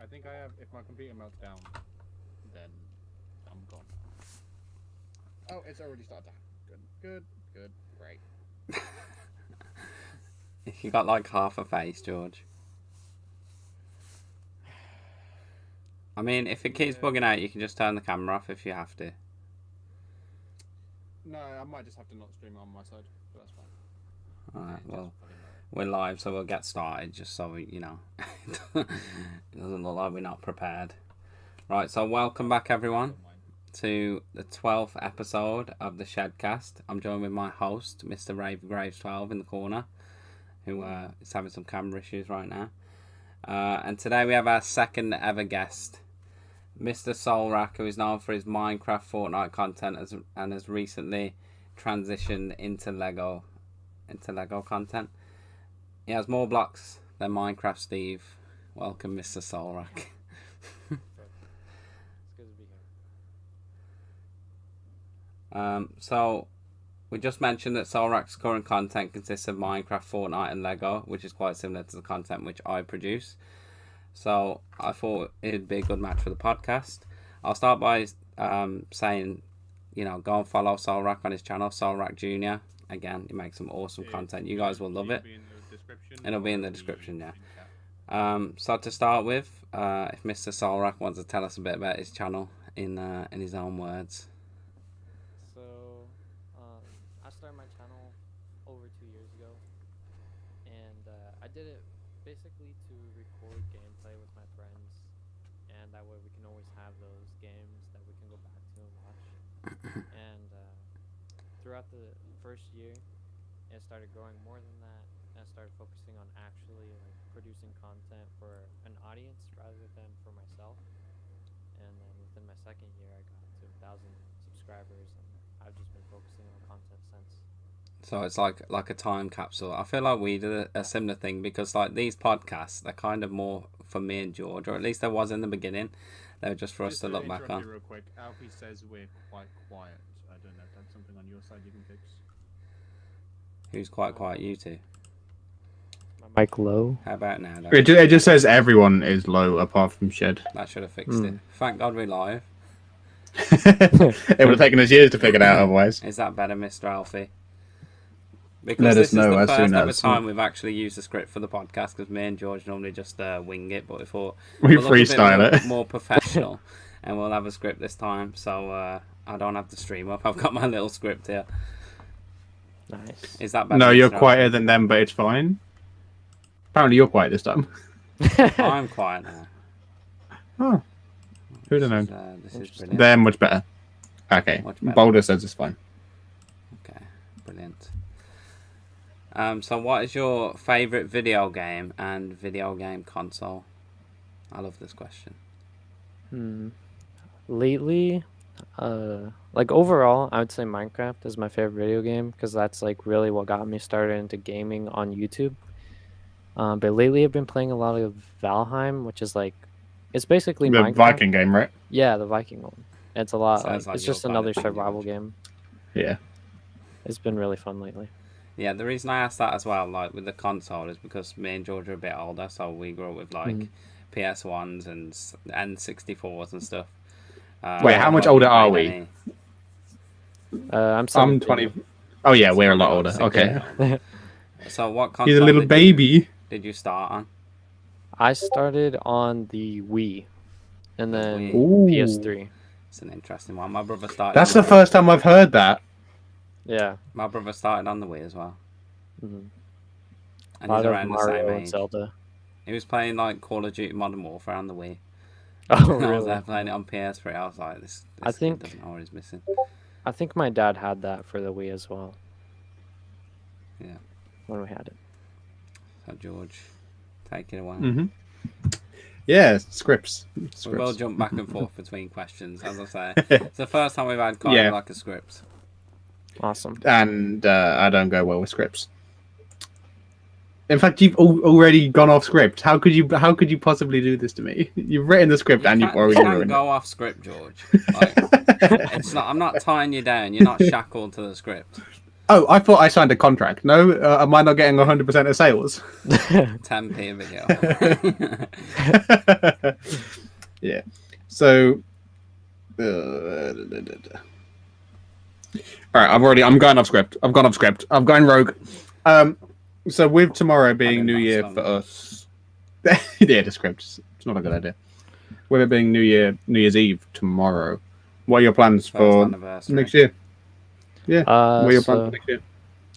I think I have. If my computer melts down, then I'm gone. Oh, it's already started. Good, great. You got like half a face, George. I mean, if it keeps bugging out, you can just turn the camera off if you have to. No, I might just have to not stream on my side, but that's fine. Alright, well, we're live, so we'll get started, just so we, it doesn't look like we're not prepared. Right, so welcome back, everyone, to the 12th episode of the SHEDCAST. I'm joined with my host, Mr. Graves12 in the corner, who is having some camera issues right now. And today we have our second ever guest, Mr. SolracJr, who is known for his Minecraft Fortnite content and has recently transitioned into Lego content. He has more blocks than Minecraft Steve. Welcome, Mr. SolracJr. It's good to be here. So we just mentioned that SolracJr's current content consists of Minecraft, Fortnite and Lego, which is quite similar to the content which I produce. So I thought it'd be a good match for the podcast. I'll start by saying, go and follow SolracJr on his channel, SolracJr I. Again, he makes some awesome content. You guys will love it. It'll be in the description, yeah. So to start with, if Mr. SolracJr wants to tell us a bit about his channel in his own words. So, I started my channel over 2 years ago, and I did it basically to record gameplay with my friends, and that way we can always have those games that we can go back to and watch. And throughout the first year, it started growing more than that, and I started focusing on actually producing content for an audience rather than for myself. And then within my second year, I got to 1,000 subscribers, and I've just been focusing on content since. So it's like a time capsule. I feel like we did a similar thing because like these podcasts, they're kind of more for me and George, or at least there was in the beginning. They were just for us to look back on. Real quick, Alfie says we're quite quiet. I don't know if that's something on your side you can fix. Who's quite quiet? You two. My mic low? How about now? Though? It just says everyone is low apart from Shed. That should have fixed it. Thank God we're live. It would have taken us years to figure it out otherwise. Is that better, Mr. Alfie? Because Let this us know is as the soon first ever as. time we've actually used the script for the podcast, because me and George normally just wing it, but we thought We we'll look a bit freestyle it. more professional, and we'll have a script this time. So I don't have the stream up. I've got my little script here. Nice. Is that better? No, you're Mr. quieter than them, but it's fine. Apparently, you're quiet this time. Alfie? I'm quiet now. Oh, who'd have known? This is brilliant. They're much better. Okay, Much better. Boulder says it's fine. Okay, brilliant. So what is your favourite video game and video game console? I love this question. Lately, overall, I would say Minecraft is my favorite video game because that's really what got me started into gaming on YouTube. But lately I've been playing a lot of Valheim, which is it's basically The Minecraft. Viking game, right? Yeah, the Viking one. It's a lot. Sounds like It's your just kind of another thing, survival George. game. Yeah. It's been really fun lately. Yeah, the reason I asked that as well, with the console, is because me and George are a bit older, so we grew up with PS1s and N64s and stuff. Wait, how much older are we? I'm I'm 20. Oh yeah, we're a lot older. Okay. So what console He's a little baby. did you start on? I started on the Wii, and then Ooh. PS3. It's an interesting one. My brother started. That's on the first time I've heard that. Yeah. My brother started on the Wii as well, Mhm. and A lot he's of around the Mario same and age. Zelda. He was playing Call of Duty Modern Warfare on the Wii. Oh, And I was really? there playing it on PS3. I was like, this I kid think- doesn't know what he's missing. I think my dad had that for the Wii as well. Yeah. When we had it. So George, take it away. Mm-hmm. Yeah, scripts. We will jump back and forth between questions, as I say. It's the first time we've had kind Yeah. of like a script. Awesome. And I don't go well with scripts. In fact, you've already gone off script. How could you possibly do this to me? You've written the script and you've already You can't ruined go off script, George. It's not. I'm not tying you down. You're not shackled to the script. Oh, I thought I signed a contract. No, am I not getting 100% of sales? 10p a video. Yeah. So, all right. I'm going off script. I've gone off script. I'm going rogue. So with tomorrow being New Year for us, yeah, the script. It's not a good idea. With it being New Year's Eve tomorrow, what are your plans for next year? Yeah. What are your plans for next year?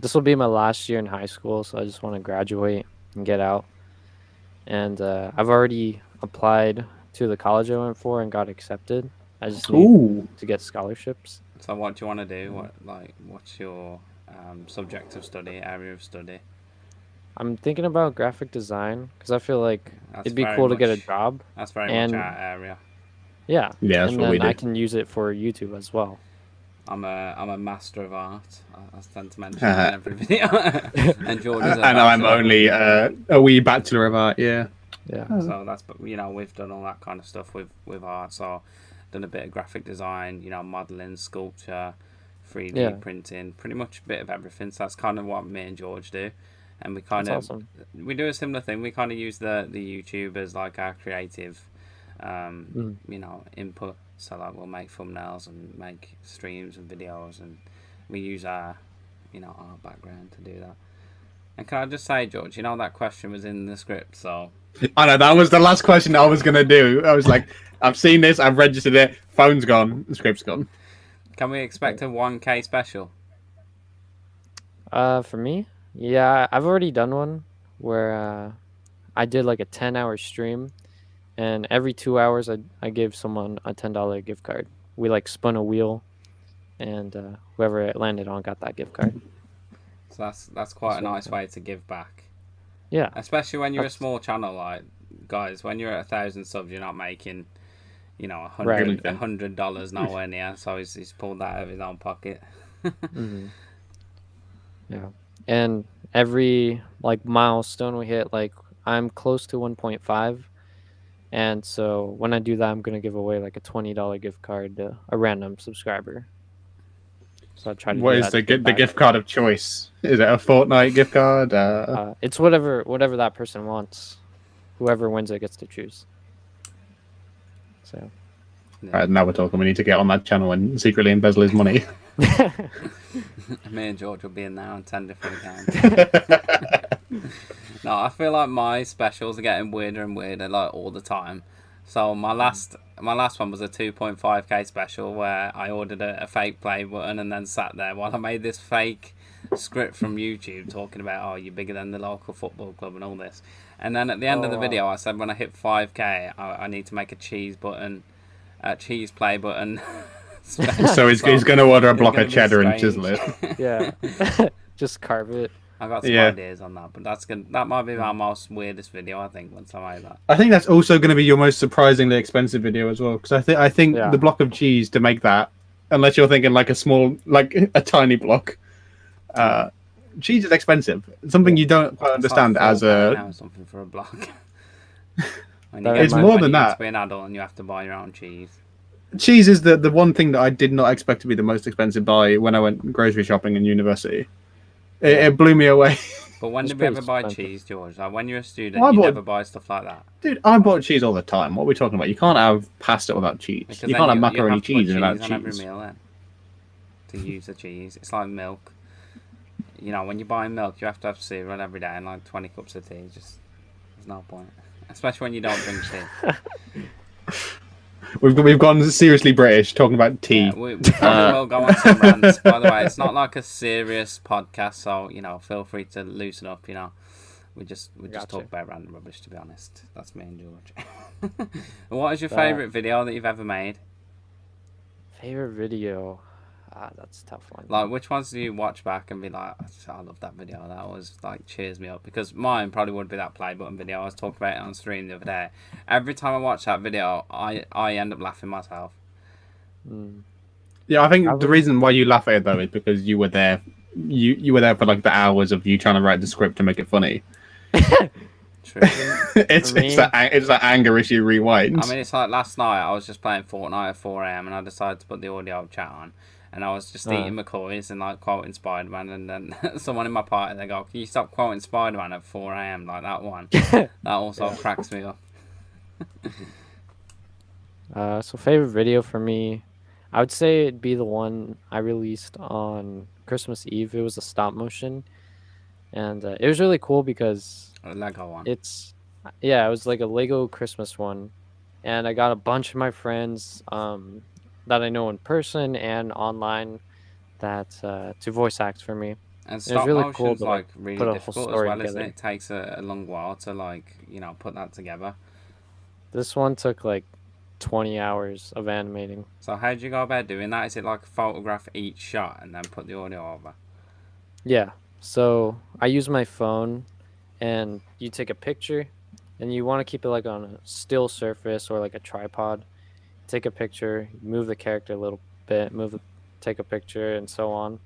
This will be my last year in high school, so I just want to graduate and get out. And I've already applied to the college I went for and got accepted. I just need to get scholarships. So what do you want to do? What's your subject of study, area of study? I'm thinking about graphic design because I feel like it'd be cool to get a job. That's very much our area. Yeah. Yeah, that's and what we then do. I can use it for YouTube as well. I'm a master of art. I tend to mention it in every video. And Jordan's and I'm only a wee bachelor of art. Yeah. Yeah. So that's, we've done all that kind of stuff with art. So done a bit of graphic design, modeling, sculpture, 3D printing, pretty much a bit of everything. So that's kind of what me and George do. And we kind of we do a similar thing. We kind of use the YouTube as like our creative input. So like we'll make thumbnails and make streams and videos, and we use our our background to do that. And can I just say, George, that question was in the script, so I know that was the last question I was gonna do. I was like, I've seen this, I've registered it, phone's gone, the script's gone. Can we expect a 1K special? For me, yeah, I've already done one where I did like a 10-hour stream, and every 2 hours I gave someone a $10 gift card. We like spun a wheel, and whoever it landed on got that gift card. So that's quite a nice way to give back. Yeah, especially when you're a small channel, like guys. When you're at 1,000 subs, you're not making $100 nowhere near. So he's pulled that out of his own pocket. Yeah, and every like milestone we hit, like I'm close to 1.5, and so when I do that, I'm gonna give away like a $20 gift card to a random subscriber. So I try to. What is the gift card of choice? Is it a Fortnite gift card? It's whatever that person wants. Whoever wins it gets to choose. So. Right, now we're talking. We need to get on that channel and secretly embezzle his money. Me and George will be in there on 10 different accounts. No, I feel like my specials are getting weirder and weirder, like all the time. So my last one was a 2.5k special where I ordered a fake play button and then sat there while I made this fake script from YouTube talking about, oh, you're bigger than the local football club and all this. And then at the end of the video, I said when I hit 5k, I need to make a cheese play button. So he's going to order a block of cheddar and chisel it. Yeah, just carve it. I got some ideas on that, but that might be my most weirdest video, I think, once I made that. I think that's also going to be your most surprisingly expensive video as well, because I think the block of cheese to make that, unless you're thinking like a tiny block, cheese is expensive. Something you don't quite understand like as a something for a block. It's more than that. To be an adult and you have to buy your own cheese. Cheese is the one thing that I did not expect to be the most expensive buy when I went grocery shopping in university. It blew me away. But when did we ever buy cheese, George? Like when you're a student, you never buy stuff like that. Dude, I bought cheese all the time. What are we talking about? You can't have pasta without cheese. Because you can't have macaroni cheese without cheese. On every meal then, to use the cheese. It's like milk. When you buy milk, you have to have cereal every day and like 20 cups of tea. Just there's no point. Especially when you don't drink tea. We've gone seriously British talking about tea. Yeah, we probably will go on some rants. By the way, it's not like a serious podcast, so feel free to loosen up. We just talk about random rubbish. To be honest, that's me and George. What is your favourite video that you've ever made? Favorite video? That's a tough one. Like, which ones do you watch back and be like, I love that video. That always like cheers me up, because mine probably would be that play button video. I was talking about it on stream the other day. Every time I watch that video, I end up laughing myself. Yeah, I think the reason why you laugh at it though is because you were there. You were there for like the hours of you trying to write the script to make it funny. True. it's that anger issue rewind. I mean, it's like last night I was just playing Fortnite at 4 a.m. and I decided to put the audio chat on. and I was just eating McCoys and like quoting Spider-Man, and then someone in my party, they go, "Can you stop quoting Spider-Man at 4 a.m. like that one?" That also cracks me up. So favorite video for me, I would say it'd be the one I released on Christmas Eve. It was a stop motion, and it was really cool because A Lego one. it was like a Lego Christmas one, and I got a bunch of my friends that I know in person and online that to voice act for me. And It was stop really motion's cool to like really put a whole difficult as story well, isn't it? together. It takes a long while to like put that together. This one took like 20 hours of animating. So how do you go about doing that? Is it like photograph each shot and then put the audio over? Yeah. So I use my phone, and you take a picture, and you want to keep it like on a still surface or like a tripod. Take a picture, move the character a little bit, take a picture, and so on.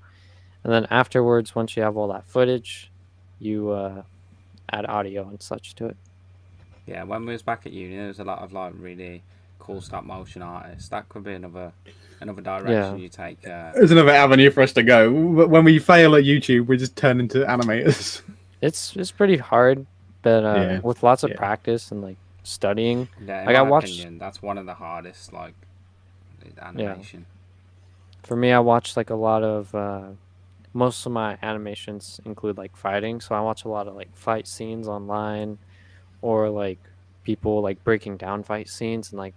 And then afterwards, once you have all that footage, you add audio and such to it. Yeah, when we was back at uni, there was a lot of like really cool stop motion artists. That could be another direction you take. There's another avenue for us to go. When we fail at YouTube, we just turn into animators. It's pretty hard, but with lots of practice and like studying. Yeah, like in my opinion, that's one of the hardest like animation. For me, I watch like a lot of most of my animations include like fighting, so I watch a lot of like fight scenes online, or like people like breaking down fight scenes, and like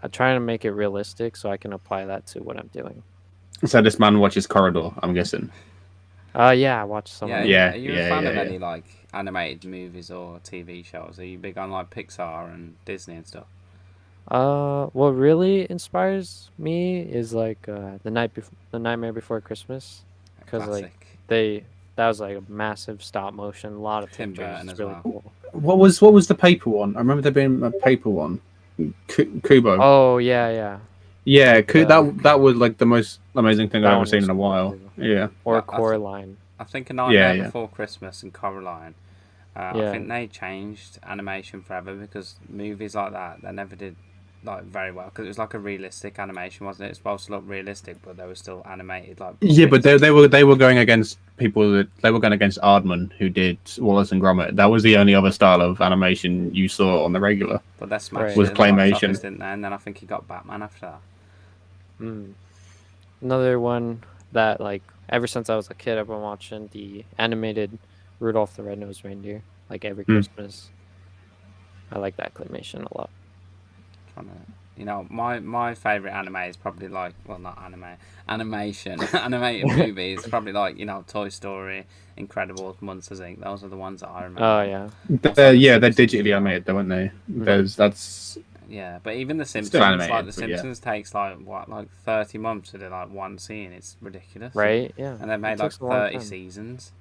I try to make it realistic so I can apply that to what I'm doing. So this man watches Corridor, I'm guessing. Yeah, I watch some. Yeah, Are you a fan of any like animated movies or TV shows? Are you big on like Pixar and Disney and stuff? What really inspires me is like the Nightmare Before Christmas, because like that was like a massive stop motion, a lot of Tim pictures. Burton It's as really well. cool. What was the paper one? I remember there being a paper one. Kubo. Oh yeah. Yeah, that was like the most amazing thing I've ever seen in a while. Too. Yeah. Or Coraline. I think A Nightmare Before Christmas and Coraline. I think they changed animation forever, because movies like that, they never did like very well, because it was like a realistic animation, wasn't it? It's supposed to look realistic, but they were still animated like. Yeah, but they were going against people they were going against Aardman, who did Wallace and Gromit. That was the only other style of animation you saw on the regular. But they smashed was it at the box claymation, office, didn't they? And then I think he got Batman after that. Another one that like ever since I was a kid, I've been watching the animated Rudolph the Red-Nosed Reindeer like every Christmas. I like that claymation a lot. My favorite anime is probably like, well, not animation, animated movies. Probably like Toy Story, Incredibles, Monsters Inc. Those are the ones that I remember. Oh yeah. They're digitally animated, though, aren't they? Yeah, but even the Simpsons, animated, like the Simpsons, takes like 30 months to do like one scene. It's ridiculous, right? Yeah, and they made like 30 seasons.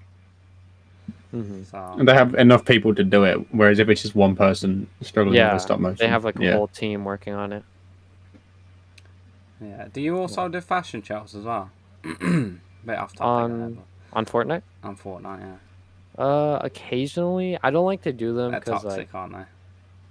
So and they have enough people to do it. Whereas if it's just one person struggling with the stop motion, they have like a whole team working on it. Yeah. Do you also do fashion shows as well? Bit off topic. On Fortnite? On Fortnite, yeah. Occasionally. I don't like to do them because toxic, aren't they?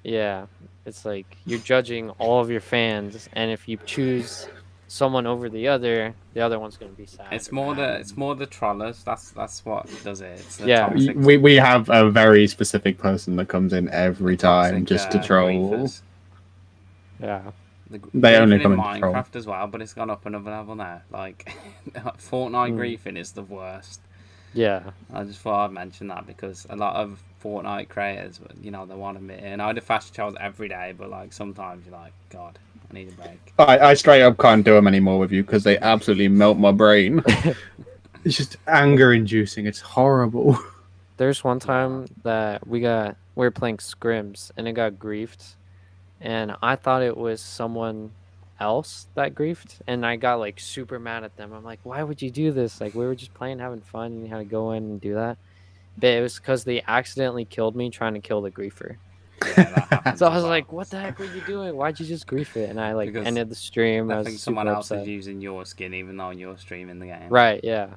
Yeah, it's like you're judging all of your fans, and if you choose someone over the other one's gonna be sad. It's more the trollers. That's what does it. It's we have a very specific person that comes in every time just to troll. Griefers. Yeah. They only come in Minecraft as well, but it's gone up another level now. Like Fortnite griefing is the worst. Yeah. I just thought I'd mention that because a lot of Fortnite creators, they want to admit it. And I do fashion shows every day, but like sometimes you're like, God, I need a break. I straight up can't do them anymore with you because they absolutely melt my brain. It's just anger inducing. It's horrible. There's one time that we were playing scrims and it got griefed, and I thought it was someone else that griefed, and I got like super mad at them. I'm like, why would you do this? Like, we were just playing, having fun, and you had to go in and do that. But it was because they accidentally killed me trying to kill the griefer. Yeah, that happens. So I was like, what the heck were you doing? Why'd you just grief it? And I like ended the stream. I was think someone else upset. is using your skin even though you're streaming the game. Right, yeah.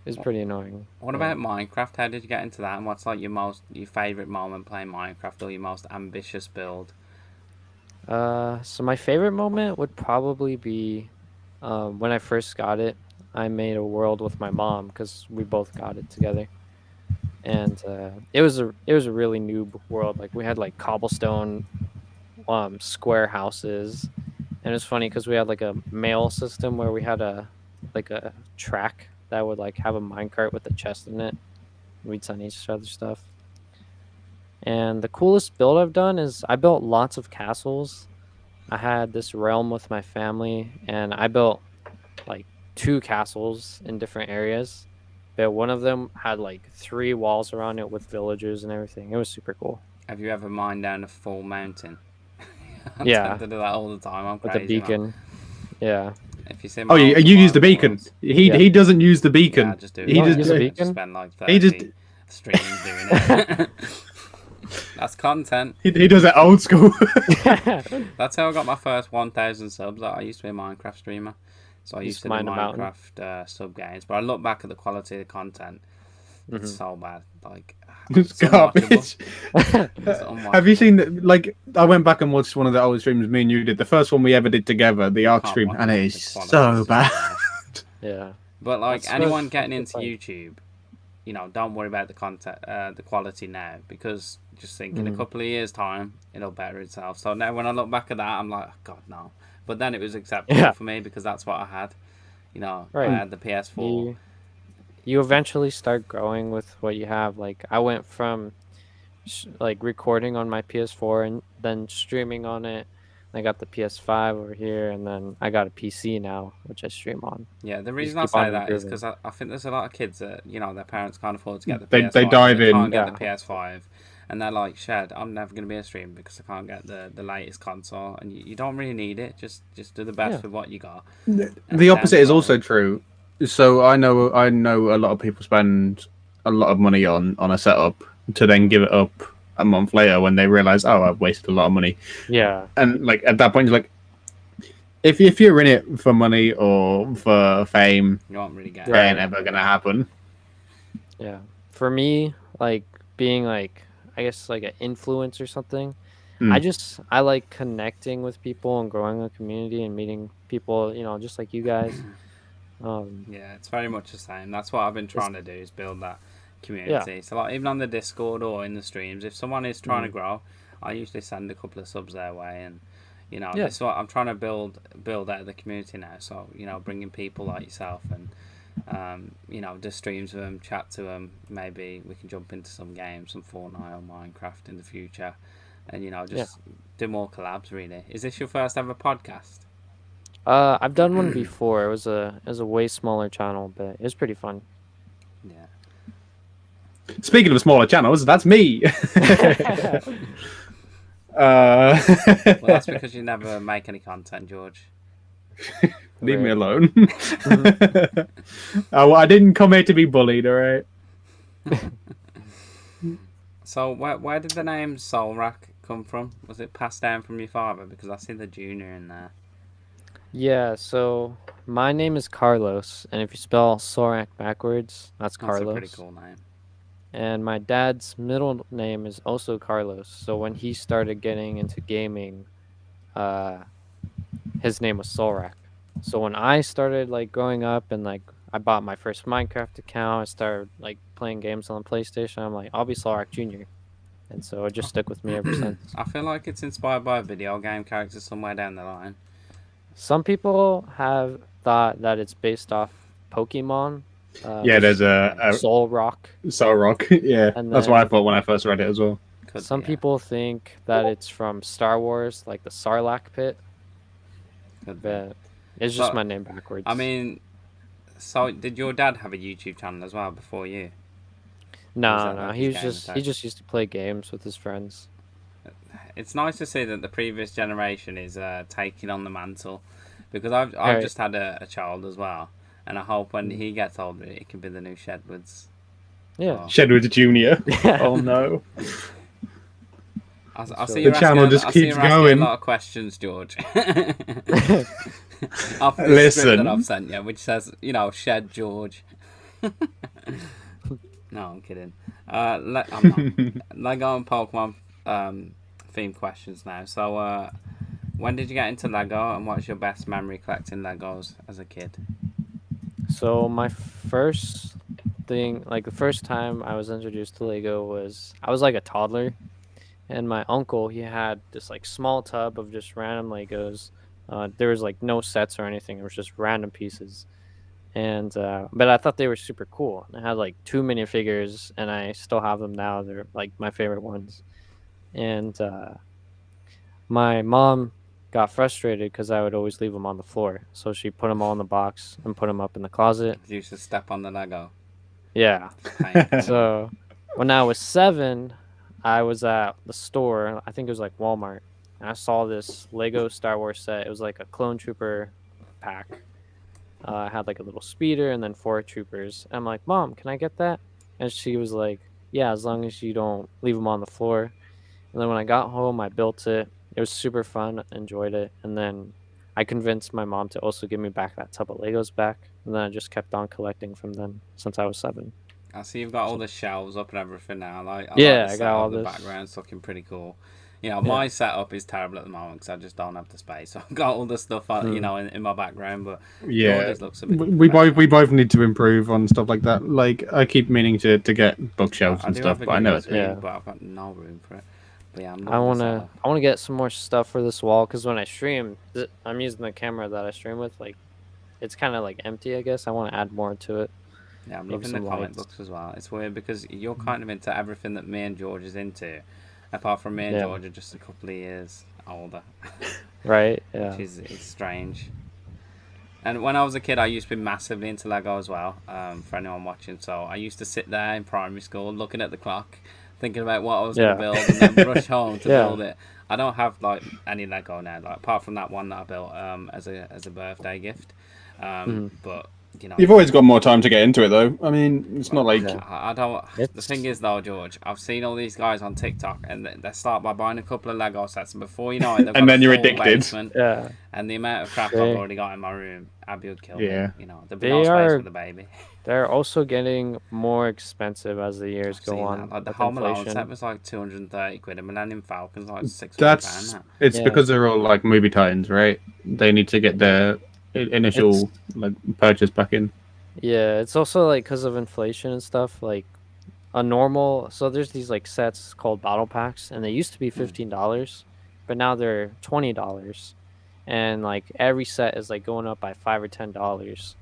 It was pretty annoying. What about Minecraft? How did you get into that? And what's like your favourite moment playing Minecraft, or your most ambitious build? So my favorite moment would probably be when I first got it, I made a world with my mom because we both got it together, and it was a really noob world. Like we had like cobblestone square houses, and it was funny because we had like a mail system where we had a track that would like have a minecart with a chest in it. We'd send each other stuff. And the coolest build I've done is I built lots of castles. I had this realm with my family, and I built like two castles in different areas. But one of them had like three walls around it with villagers and everything. It was super cool. Have you ever mined down a full mountain? I Yeah. tend to do that all the time. I'm With crazy. the beacon. Yeah. If you see Oh, you use the beacon. He Yeah. he doesn't use the beacon. Yeah, I just do it. He You don't just use the beacon? Spend like 30 He just- streams doing it. That's content. he does it old school. That's how I got my first 1,000 subs. I used to be a Minecraft streamer, so I used to do mine a mountain. Minecraft sub games. But I look back at the quality of the content. It's Mhm. so bad. Like It's unwatchable. garbage. It's unwatchable. Have you seen like I went back and watched one of the old streams me and you did, the first one we ever did together, the Ark Can't stream, watch and it it. is The quality so is bad. bad. Yeah. But like That's anyone what- getting that's into like- YouTube, you know, don't worry about the content, the quality now, because just think in a Mhm. couple of years' time it'll better itself. So now when I look back at that, I'm like, oh, God no. But then it was acceptable Yeah. for me because that's what I had. You know, Right. I had the PS4. You eventually start growing with what you have. Like I went from like recording on my PS4 and then streaming on it. I got the PS5 over here, and then I got a PC now, which I stream on. Yeah, the just reason I keep say on that is improving. because I think there's a lot of kids that, you know, their parents can't afford to get the They PS5. dive they in. can't get Yeah. the PS5. And they're like, Shed, I'm never going to be a streamer because I can't get the latest console. And you don't really need it. Just do the best Yeah. with what you got. The opposite is down the also road- true. So I know a lot of people spend a lot of money on a setup to then give it up a month later when they realize, oh, I've wasted a lot of money. Yeah. And like at that point, you're like, if you're in it for money or for fame, You won't really get it it. ain't ever gonna happen. Yeah. For me, like being like I guess like an influence or something. Mm. I like connecting with people and growing a community and meeting people, just like you guys. Yeah, it's very much the same. That's what I've been trying to do is build that community. So like even on the Discord or in the streams, if someone is trying to grow, I usually send a couple of subs their way, and Yeah. that's what I'm trying to build out the community now. So bringing people like yourself and do streams with them, chat to them. Maybe we can jump into some games, some Fortnite or Minecraft in the future, and just do more collabs. Really, is this your first ever podcast? I've done one before. It was a way smaller channel, but it was pretty fun. Yeah. Speaking of smaller channels, that's me. Well, that's because you never make any content, George. Leave me Right. alone. I didn't come here to be bullied, all right? So where did the name SolracJr come from? Was it passed down from your father? Because I see the junior in there. Yeah, so my name is Carlos, and if you spell Solrak backwards, that's That's Carlos. a pretty cool name. And my dad's middle name is also Carlos. So when he started getting into gaming, his name was Solrak. So when I started like growing up and like I bought my first Minecraft account, I started like playing games on the PlayStation. I'm like, I'll be Solrak Jr. And so it just stuck with me ever since. I feel like it's inspired by a video game character somewhere down the line. Some people have thought that it's based off Pokemon. Yeah, there's a Soul Rock. Soul Rock. Yeah, And that's what I then- thought when I first read it as well. Could Some be, yeah. people think that it's from Star Wars, like the Sarlacc pit, Could be. but it's just But, my name backwards. I mean, so did your dad have a YouTube channel as well before you? no, that no, like he his was game just type? he just used to play games with his friends. It's nice to see that the previous generation is taking on the mantle, because I've Right. just had a child as well, and I hope when he gets older, it can be the new Shedwoods. Yeah. Oh. Shedwood Junior. Oh no. I see The you're channel asking, just I see keeps you're asking going. a lot of questions, George. Off the Listen. script that I've sent you, which says, Shed George. No, I'm kidding. I'm not. Lego and Pokemon themed questions now. So, When did you get into Lego, and what's your best memory collecting Legos as a kid? So my first thing, like the first time I was introduced to Lego was I was like a toddler, and my uncle he had this like small tub of just random Legos. There was like no sets or anything; it was just random pieces. And but I thought they were super cool. I had like two minifigures, and I still have them now. They're like my favorite ones. And my mom got frustrated because I would always leave them on the floor, so she put them all in the box and put them up in the closet. You used to step on the Lego. Yeah. Painful. So when I was 7, I was at the store. I think it was like Walmart, and I saw this Lego Star Wars set. It was like a clone trooper pack. I had like a little speeder and then 4 troopers. I'm like, Mom, can I get that? And she was like, Yeah, as long as you don't leave them on the floor. And then when I got home, I built it. It was super fun. Enjoyed it. And then I convinced my mom to also give me back that tub of Legos back. And then I just kept on collecting from them since I was 7. I see you've got all the shelves up and everything now. I Yeah, like the I got all the this. background's looking pretty cool. You know, my setup is terrible at the moment because I just don't have the space. So I've got all the stuff, you know, in my background, but Yeah, George's looks a bit. we both need to improve on stuff like that. Like I keep meaning to get bookshelves I and do stuff, have a but I know good it's Yeah. but I've got no room for it. But yeah, I'm I loving the wanna setup. I wanna get some more stuff for this wall because when I stream, I'm using the camera that I stream with. Like, it's kind of like empty. I guess I want to add more to it. Yeah, I'm Maybe loving the some comic lights. books as well. It's weird because you're kind of into everything that me and George is into, apart from me and Yeah. George are just a couple of years older, Right? Yeah. which is it's strange. And when I was a kid, I used to be massively into Lego as well. For anyone watching, so I used to sit there in primary school, looking at the clock, thinking about what I was going to build, and then rush home to build it. I don't have like any Lego now, like apart from that one that I built as a birthday gift. But you know, You've always got more time to get into it, though. I mean, it's not like I don't. The thing is, though, George, I've seen all these guys on TikTok, and they start by buying a couple of Lego sets, and before you know it, they've got And then a you're full addicted. basement. Yeah. And the amount of crap I've already got in my room, Abby would kill me. Yeah. You know, there'd be no space for the baby. They're also getting more expensive as the years I've go seen on. that. Like the with Home Alone inflation. set was like 230 quid, and Millennium Falcon's like 600 that's pound. it's Yeah. because they're all like movie tie-ins, right? They need to get their initial like purchase back in. Yeah, it's also like because of inflation and stuff. Like a normal, so there's these like sets called battle packs, and they used to be $15, but now they're $20, and like every set is like going up by $5 or $10.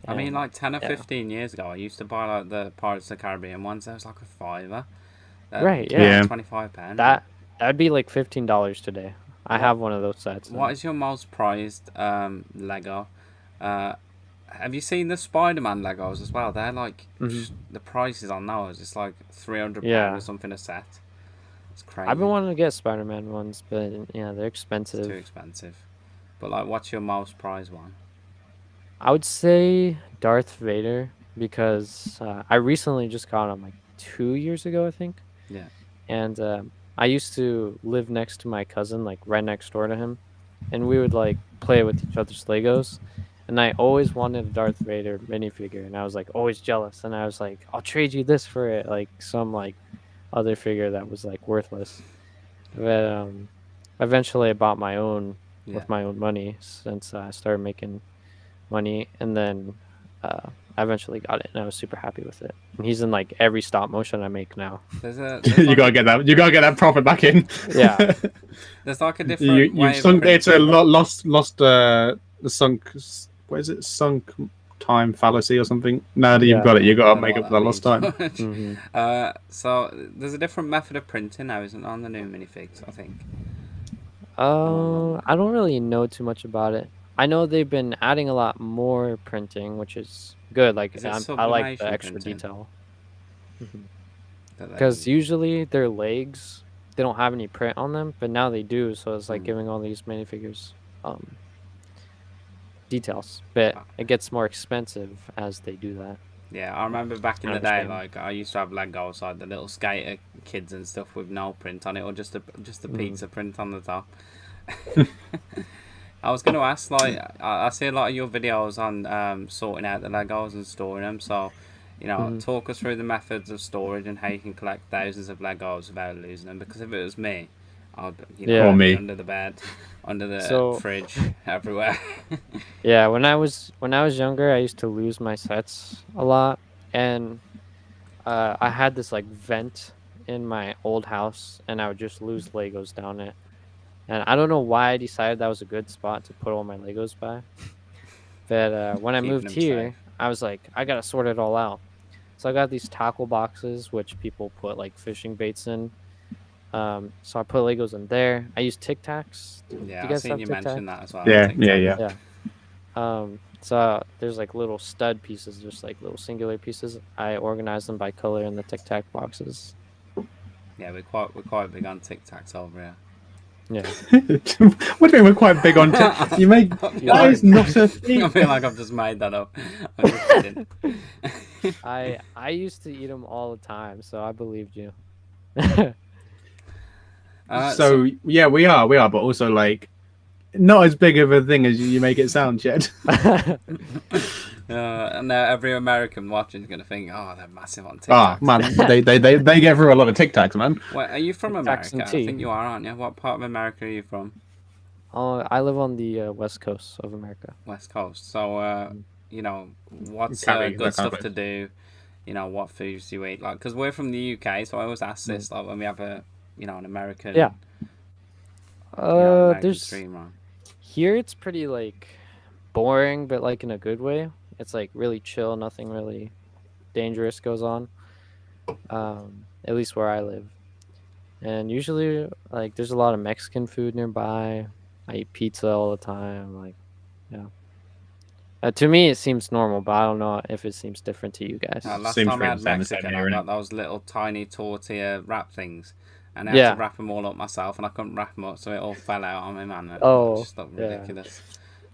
I mean, And, like 10 or yeah. 15 years ago, I used to buy like the Pirates of the Caribbean ones. That was like a fiver. Right, now yeah. it's £25. That'd be like $15 today. I have one of those sets. What is your most prized Lego? Have you seen the Spider-Man Legos as well? They're like the prices on those. It's like £300 Yeah. or something a set. It's crazy. I've been wanting to get Spider-Man ones, but yeah, they're It's expensive. too expensive. But like, what's your most prized one? I would say Darth Vader because I recently just got him like 2 years ago, I think. Yeah. And I used to live next to my cousin, like right next door to him, and we would like play with each other's Legos. And I always wanted a Darth Vader minifigure, and I was like always jealous. And I was like, I'll trade you this for it, like some like other figure that was like worthless. But eventually, I bought my own with my own money since I started making money, and then I eventually got it, and I was super happy with it. And he's in like every stop motion I make now. There's You like gotta get that. You gotta get that profit back in. Yeah. There's like a different way You've of sunk. It's a printing. lost. The sunk. What is it? Sunk time fallacy or something. Now that you've got it, you I gotta don't know make what up for that lost time. means. Mhm. So there's a different method of printing now, isn't there, on the new minifigs? I think. I don't really know too much about it. I know they've been adding a lot more printing, which is good. Like Is it I like the sublimation extra printing? detail. that they Because use? usually their legs, they don't have any print on them, but now they do. So it's like giving all these minifigures details. But it gets more expensive as they do that. Yeah, I remember back in I the day, understand. like I used to have Legos, like the little skater kids and stuff with no print on it, or just a pizza print on the top. I was going to ask, like, I see a lot of your videos on sorting out the Legos and storing them. So, you know, talk us through the methods of storage and how you can collect thousands of Legos without losing them. Because if it was me, You know, Yeah. Or me. under the bed, under the So- fridge, everywhere. Yeah, when I was younger, I used to lose my sets a lot, and I had this like vent in my old house, and I would just lose Legos down it. And I don't know why I decided that was a good spot to put all my Legos by. But when I Keeping moved them here, safe. I was like, I gotta sort it all out. So I got these tackle boxes, which people put like fishing baits in. So I put Legos in there. I use Tic Tacs. Do Yeah, you I've guys seen have you Tic mention Tacs? that as well. Yeah, Tic yeah, Tac. yeah. Yeah. So there's like little stud pieces, just like little singular pieces. I organize them by color in the Tic Tac boxes. Yeah, we're quite big on Tic Tacs over here. Yeah. What do you mean we're quite big on tech? You make that is not a I thing. feel like I've just made that up. I'm just kidding. I used to eat them all the time, so I believed you. So yeah, we are, but also like not as big of a thing as you make it sound, Jed. And every American watching is gonna think, "Oh, they're massive on Ah, TikTok." man, they get through a lot of Tic Tacs, man. Wait, are you from Tic Tacs America? and I tea. think you are, aren't you? What part of America are you from? I live on the west coast of America. West Coast. So, you know, what's Cali, good that kind of stuff place. to do? You know, what foods do you eat? Like, because we're from the UK, so I always ask this, like, when we have an American, Yeah. American There's stream on. here it's pretty like boring, but like in a good way. It's like really chill, nothing really dangerous goes on. At least where I live. And usually like there's a lot of Mexican food nearby. I eat pizza all the time, like yeah. To me it seems normal, but I don't know if it seems different to you guys. Last Seems time I pretty had the same Mexican, here, I innit? got those little tiny tortilla wrap things, and I had Yeah. to wrap them all up myself, and I couldn't wrap them up, so it all fell out on me, man. It Oh, just looked yeah. ridiculous.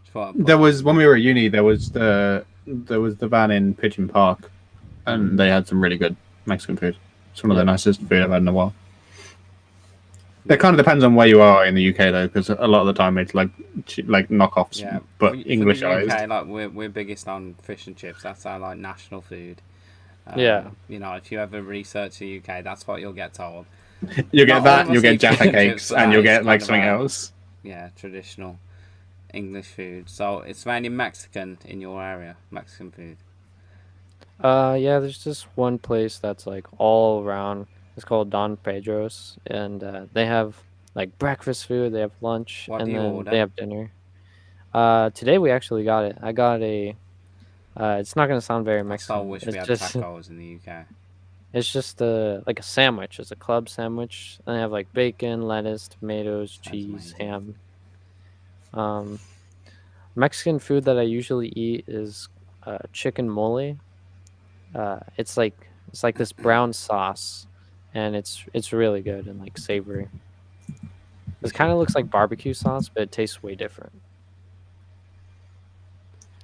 Just thought I'd put There that was in when we were at uni. There was the van in Pigeon Park, and they had some really good Mexican food. It's one of the nicest food I've had in a while. It kind of depends on where you are in the UK though, because a lot of the time it's like knockoffs, Yeah, but for the Englishised. UK, like we're biggest on fish and chips. That's our like national food. Yeah. You know, if you ever research the UK, that's what you'll get told. You get Not that, all you'll of us get eat Jaffa fish and cakes, chips, but and that you'll is get kind like of something our- else. Yeah, traditional English food. So it's mainly Mexican in your area. Mexican food. Yeah, there's just one place that's like all around. It's called Don Pedro's, and they have like breakfast food, they have lunch, What and do you then order? they have dinner. Today we actually got it. I got a. It's not gonna sound very I Mexican. so wish we It's had just tacos in the UK. it's just like a sandwich. It's a club sandwich, and they have like bacon, lettuce, tomatoes, Sounds cheese, amazing. ham. Mexican food that I usually eat is chicken mole. It's like this brown sauce, and it's really good and like savory. It kind of looks like barbecue sauce, but it tastes way different.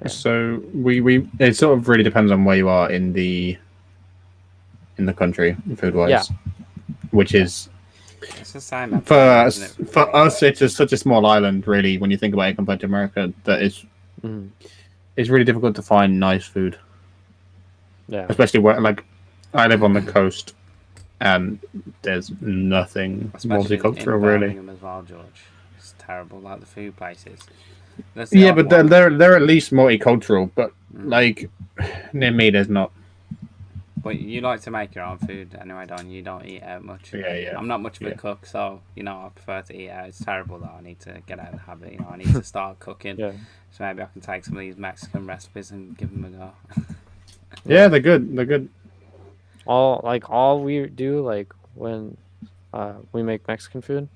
Yeah. So we it sort of really depends on where you are in the country, food wise. Yeah. Which is It's the same for everywhere, us, isn't it? for us, it's just such a small island, really. When you think about it compared to America, that Mhm. it's really difficult to find nice food, Yeah. especially where like I live on the coast, and there's nothing Especially in multicultural really. Birmingham as well, George. It's terrible, like the food places. There's Yeah, odd but one. they're at least multicultural. But Mm. like near me, there's not. But you like to make your own food anyway, don't you? You don't eat out much. Yeah. I'm not much of a Yeah. cook, so I prefer to eat out. It's terrible though. I need to get out of the habit. I need to start cooking. Yeah. So maybe I can take some of these Mexican recipes and give them a go. Yeah, they're good. They're good. All we do like when we make Mexican food,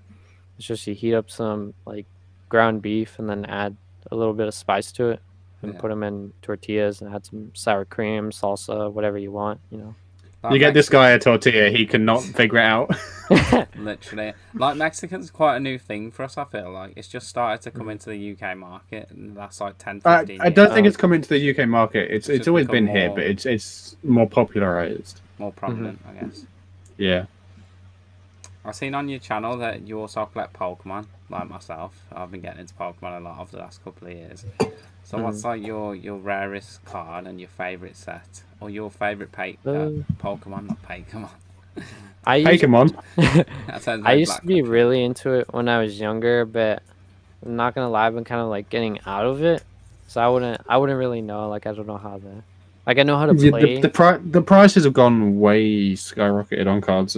it's just you heat up some like ground beef and then add a little bit of spice to it and Yeah. put them in tortillas and add some sour cream, salsa, whatever you want. Like You get this guy a tortilla, he cannot figure it out. Literally, like Mexican's quite a new thing for us. I feel like it's just started to come into the UK market in the last like 10, 15 I years. don't think it's come into the UK market. It's just always become been here, more- but it's more popularized. more prominent, I guess. Yeah. I've seen on your channel that you also collect Pokemon, like myself. I've been getting into Pokemon a lot over the last couple of years. So what's like your rarest card and your favourite set? Or your favourite Pokemon, not Pokemon. Take him on. That sounds I very used Black to be Country. really into it when I was younger, but I'm not gonna lie, I've been kind of like getting out of it. So I wouldn't really know. Like I don't know how to. Like I know how to Yeah, play. the prices have gone way skyrocketed on cards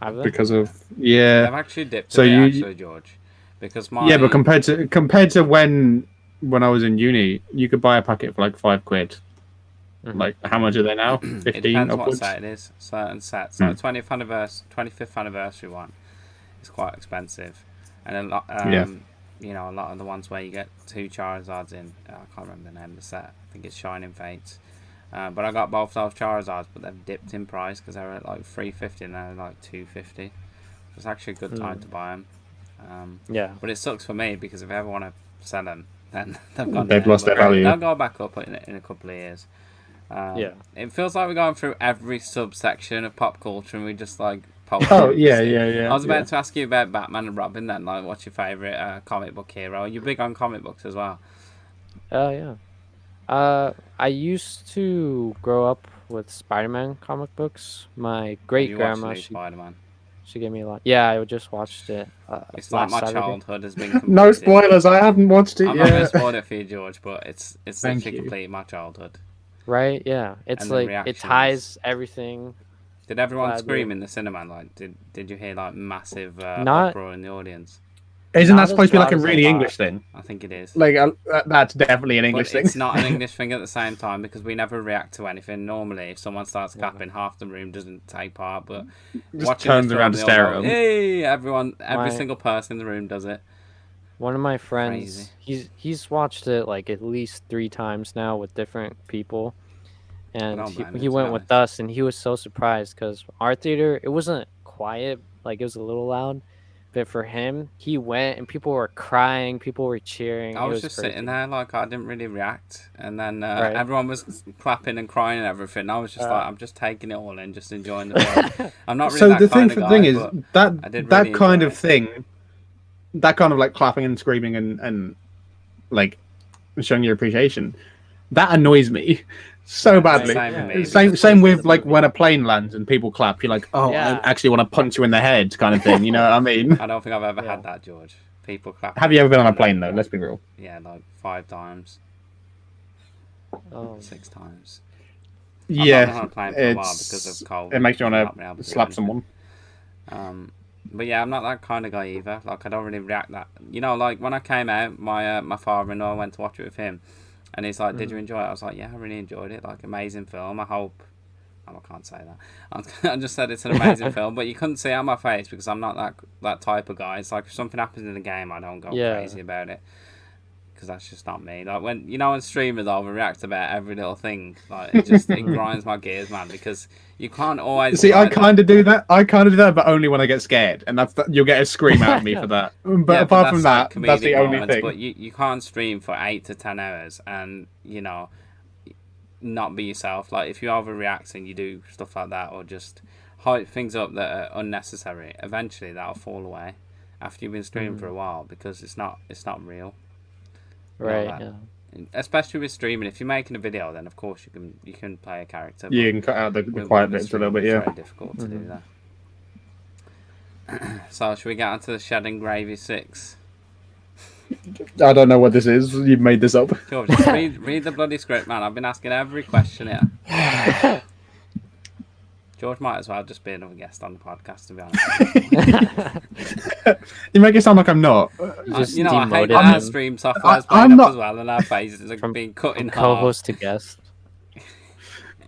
Have they? because of yeah. They've actually dipped a So bit, you actually, George. Because yeah, but my compared to when I was in uni, you could buy a packet for like £5. Mhm. Like how much are they now? it 15 depends what upwards. set it is. Certain sets, like 25th anniversary one, is quite expensive, and a lot, Yeah. you know, a lot of the ones where you get 2 Charizards in. I can't remember the name of the set. I think it's Shining Fates. But I got both those Charizards, but they've dipped in price because they were at like $350 and now they're like $250. It's actually a good time to buy them. Yeah. But it sucks for me because if I ever want to sell them, then they've gone They've down. lost their But value. they'll go back up in a couple of years. Yeah. It feels like we're going through every subsection of pop culture and we just like Oh yeah. I was about to ask you about Batman and Robin then. Like, what's your favourite comic book hero? You're big on comic books as well. Oh yeah. I used to grow up with Spider-Man comic books. My great You watched the grandma, new Spider-Man. she gave me a lot. Yeah, I just watched it. It's like last my Saturday. childhood has been completed. No spoilers. I haven't watched it I'm not going to yet. spoil it for you, George, but it's Thank literally you. completed my childhood. Right? Yeah. It's And the like it reactions. ties everything. Did everyone Gladly. scream in the cinema? Like, did you hear like massive Not- uproar in the audience? Isn't Not that supposed to be as like a loud as I really thought. English thing? I think it is. Like that's definitely an English But thing. it's not an English thing at the same time because we never react to anything. Normally, if someone starts clapping, half the room doesn't take part. But Just watching turns the around film, to they all stare go, at 'em. Hey, every My- single person in the room does it. One of my friends, he's watched it like at least 3 times now with different people, and don't blame him, he to went be with honest. us, and he was so surprised because our theater, it wasn't quiet, like it was a little loud, but for him, he went and people were crying, people were cheering. I it was was just crazy. sitting there like I didn't really react, and then Right. everyone was clapping and crying and everything. I was just like, I'm just taking it all in, just enjoying the film. I'm not really So that the kind of guy, thing is but I that did that really kind enjoy of it. thing, that kind of like clapping and screaming and like showing your appreciation, that annoys me so badly. Same with me. Same because with the like movie- when a plane lands and people clap. You're like, oh, Yeah. I actually want to punch you in the head, kind of thing. You know what I mean? I don't think I've ever Yeah. had that, George. People clap. Have you ever been on a plane though? Let's be real. Yeah, like 5 times, Oh, 6 times. I've not been on Yeah, a plane for a while because of COVID. it makes you Not been want able to do slap anything. someone. But yeah, I'm not that kind of guy either. Like, I don't really react that. You know, like when I came out, my father-in-law went to watch it with him, and he's like, "Did you enjoy it?" I was like, "Yeah, I really enjoyed it. Like, amazing film. I hope." Oh, I can't say that. I just said it's an amazing film, but you couldn't see it on my face because I'm not that type of guy. It's like if something happens in the game, I don't go Yeah. crazy about it because that's just not me. Like when streamers overreact about every little thing, like it grinds my gears, man. Because you can't always See, I like- kind of do that. But only when I get scared, and you'll get a scream out of me for that. But Yeah, apart from that's that, like that's the comedic only moments, thing. But you can't stream for 8 to 10 hours and, you know, not be yourself. Like, if you overreact and you do stuff like that or just hype things up that are unnecessary, eventually that'll fall away after you've been streaming for a while because it's not real. You know right. that. Yeah. Especially with streaming. If you're making a video, then of course you can play a character. You but can cut out the with- quiet with bits a little streaming, bit, yeah. It's very difficult to do that. So, should we get onto the Shed and Gravy 6? I don't know what this is. You've made this up. George, just read the bloody script, man. I've been asking every question here. George might as well just be another guest on the podcast, to be honest. You make it sound like I'm not. Just You know, I hate demoted that our him stream software is I'm playing up not- as well, and our faces are being cut in half. Co-host to guest.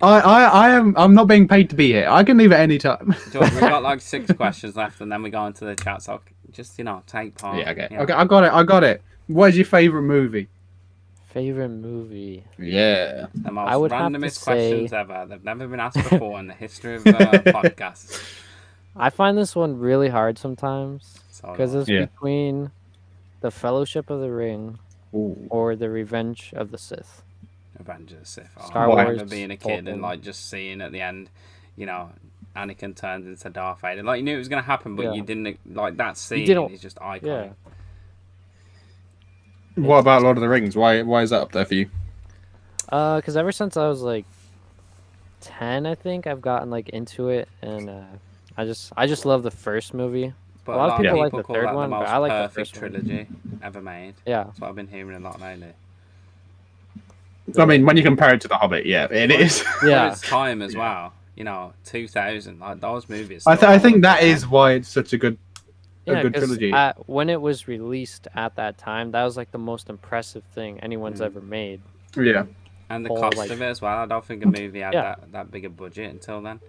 I'm not being paid to be here. I can leave at any time. George, we've got like 6 questions left, and then we go into the chat, so just, take part. Yeah, okay. you know. Okay, I got it. What is your favorite movie? Favorite movie. Yeah. The I most would have to randomest say- questions ever. They've never been asked before in the history of podcasts. I find this one really hard sometimes So, because it's Yeah. between the Fellowship of the Ring Ooh. or the Revenge of the Sith. Avengers of the Sith. Oh, Star I remember Wars, being a kid and Fulton. like just seeing at the end, Anakin turns into Darth Vader. Like, you knew it was gonna happen, but Yeah. you didn't like that scene. didn't- Is just iconic. Yeah. What about Lord of the Rings? Why is that up there for you? Because ever since I was like 10, I think I've gotten like into it, and I just love the first movie. But A lot of people like the call third that one, the but most I like the perfect first one. trilogy ever made. Yeah. That's what I've been hearing a lot lately. I mean, when you compare it to The Hobbit, yeah, it is. For Yeah. its time as Yeah. well. You know, 2000. Like those movies. I still think hold that up. is why it's such a good Yeah, because trilogy. when it was released at that time, that was like the most impressive thing anyone's ever made. Yeah. And the Whole, cost like- of it as well. I don't think a movie had Yeah. that big a budget until then.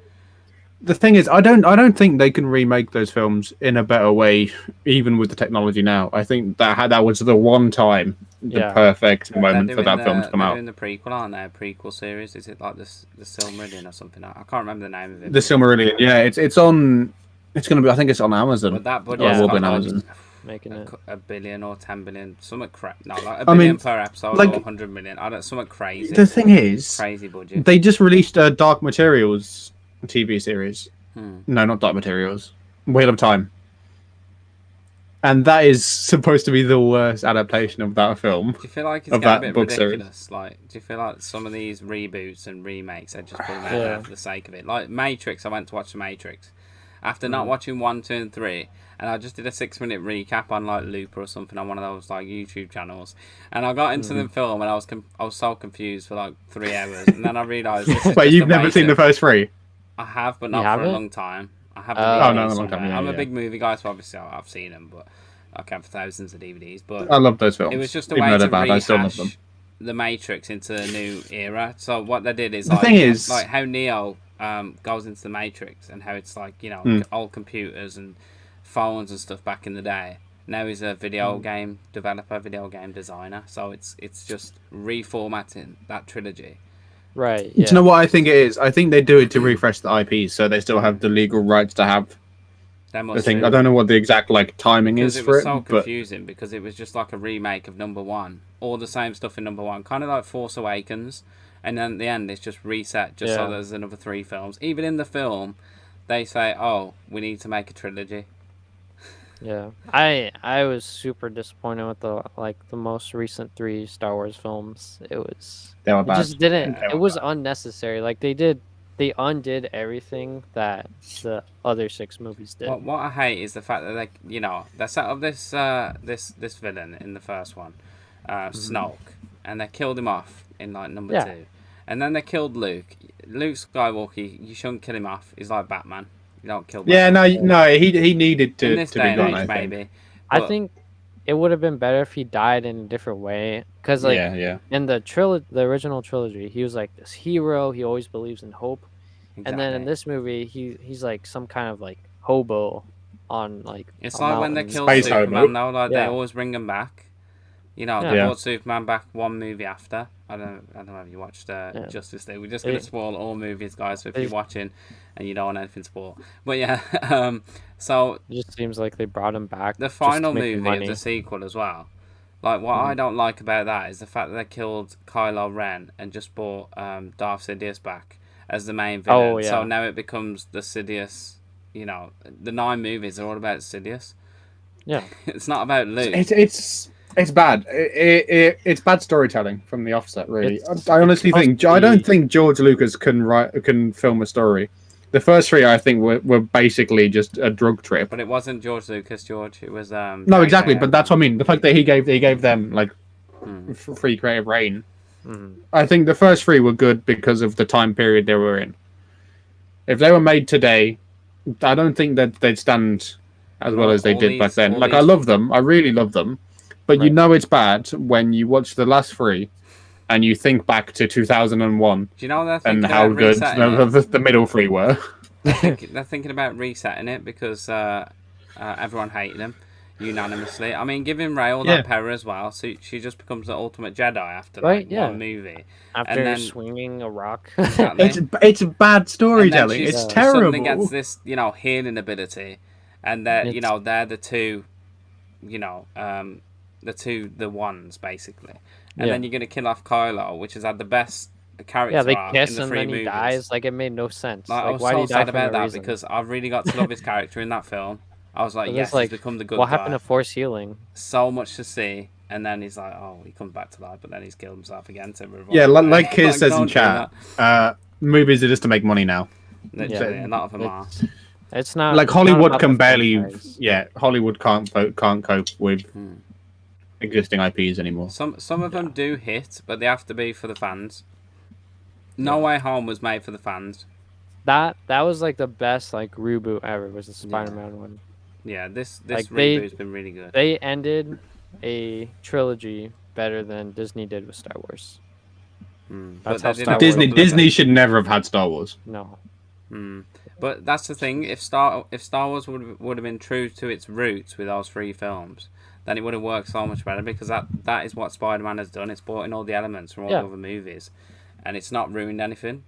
The thing is, I don't think they can remake those films in a better way, even with the technology now. I think that was the one time, the Yeah. perfect They're moment for doing that film to come they're out. doing the prequel, aren't they? A prequel series. Is it like the Silmarillion or something? I can't remember the name of it. The Silmarillion, yeah, it's on. It's gonna be. I think it's on Amazon. But that budget Yeah. Well, it will be on like Amazon. Making it. a billion or 10 billion, something crap. No, like a I billion mean, per episode like- or 100 million. I don't. Something crazy. The thing is, Crazy budget. they just released a Dark Materials TV series. Hmm. No, not Dark Materials. Wheel of Time. And that is supposed to be the worst adaptation of that film. Do you feel like it's of getting a that bit book series. ridiculous? Like, do you feel like some of these reboots and remakes are just putting out Yeah. there for the sake of it? Like Matrix, I went to watch the Matrix after Mm-hmm. not watching 1, 2, and 3, and I just did a 6-minute recap on like Looper or something on one of those like YouTube channels, and I got into Mm-hmm. the film and I was so confused for like 3 hours, and then I realised. This is Wait, just you've a never way seen to- the first three? I have, but You not for a haven't? long time. I have. Oh, no, DVDs a long time, somewhere. yeah, I'm a yeah. big movie guy, so obviously I've seen them, but I have thousands of DVDs. But I love those films. it was just a Even way though to they're bad, I still love them. rehash the Matrix into a new era. So what they did is The thing is- like how Neo goes into the Matrix and how it's like, you know, Hmm. old computers and phones and stuff back in the day. Now he's a video game developer, video game designer. So it's just reformatting that trilogy. Right. Do Yeah. you know what I think it is? I think they do it to refresh the IPs, so they still have the legal rights to have They the must thing. do. I don't know what the exact timing Because is it for was it, so but confusing because it was just like a remake of number one, all the same stuff in number one, kind of like Force Awakens, and then at the end it's just reset just so Yeah. there's another 3 films. Even in the film, they say, "Oh, we need to make a trilogy." Yeah. I was super disappointed with the most recent 3 Star Wars films. It they were it bad. just didn't. They It were was bad. unnecessary. Like they undid everything that the other 6 movies did. What I hate is the fact that they set up this villain in the first one, Snoke, and they killed him off in like number Yeah. 2, and then they killed Luke. Luke Skywalker, you shouldn't kill him off. He's like Batman. You don't kill. Yeah, Batman. no, he needed In to this be day and gone. age, I think. maybe. I But- think it would have been better if he died in a different way. Because like yeah. in the original trilogy, he was like this hero. He always believes in hope. And then in Exactly. this movie, he's like some kind of like hobo on like. It's a like when they mountain. kill Space Superman, hobo. though. Like they Yeah. always bring him back. You know, Yeah. they Yeah. brought Superman back one movie after. I don't know if you watched Yeah. Justice League. We're just gonna It- spoil all movies, guys. So if it- you're watching and you don't want anything spoiled, but yeah. So It just seems like they brought him back. the just to final make movie money. of the sequel as well. Like what I don't like about that is the fact that they killed Kylo Ren and just brought Darth Sidious back as the main villain. Oh, yeah. So now it becomes the Sidious. You know, the 9 movies are all about Sidious. Yeah. It's not about Luke. It's bad. It's bad storytelling from the offset. Really, It's I honestly supposed think to I don't be- think George Lucas can film a story. The first 3, I think, were basically just a drug trip. But it wasn't George Lucas, George. It was No, J.J. exactly. But that's what I mean. The fact that he gave them like Hmm. free creative reign. Mhm. I think the first 3 were good because of the time period they were in. If they were made today, I don't think that they'd stand as well as they All did back these- then. all Like, I these- love them. I really love them. But you Right. know it's bad when you watch the last 3 and you think back to 2001 Do you know they're thinking and how about good resetting it? the middle 3 were. They're thinking about resetting it because everyone hated him unanimously. I mean, giving Rey all Yeah. that power as well, so she just becomes the ultimate Jedi after Right, like yeah. one movie. After then- swinging a rock. Exactly. It's bad And then storytelling. she's- It's she terrible. Suddenly gets this, healing ability, and they're It's- they're the two, the ones basically. And Yeah. then you're gonna kill off Kylo, which has had the best character Yeah, they arc kiss in the and 3 then he movies. dies. Like it made no sense. Like, I Like was why so did he die sad for about no that reason? because I really got to love his character in that film. I was like, But yes, it's like, he's become the good what guy. happened to force healing? So much to see, and then he's like, oh, he comes back to life, but then he's killed himself again to revive. Yeah, like Kiz says don't in do chat, movies are just to make money now. that. Literally, Yeah. a lot of them are. It's- It's not Like it's not Hollywood about can the barely, franchise. Hollywood can't cope with existing IPs anymore. Some of them do hit, but they have to be for the fans. No Yeah. Way Home was made for the fans. That was like the best like reboot ever was the Spider-Man one. Yeah, this Like, reboot's been really good. They ended a trilogy better than Disney did with Star Wars. That's how Star Wars- Disney should never have had Star Wars. No. But that's the thing. If Star Wars would have been true to its roots with those 3 films, then it would have worked so much better because that is what Spider-Man has done. It's brought in all the elements from all the other movies, and it's not ruined anything.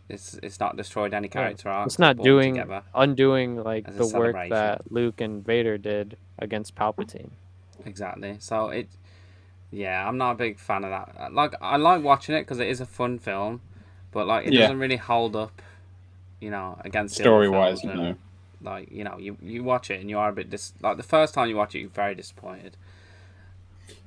It's not destroyed any character arcs. It's not together undoing like as a the work celebration. that Luke and Vader did against Palpatine. Exactly. So I'm not a big fan of that. Like I like watching it because it is a fun film, but like it doesn't really hold up, against the other Story-wise, films. no. Like you watch it and you are a bit like the first time you watch it, you're very disappointed.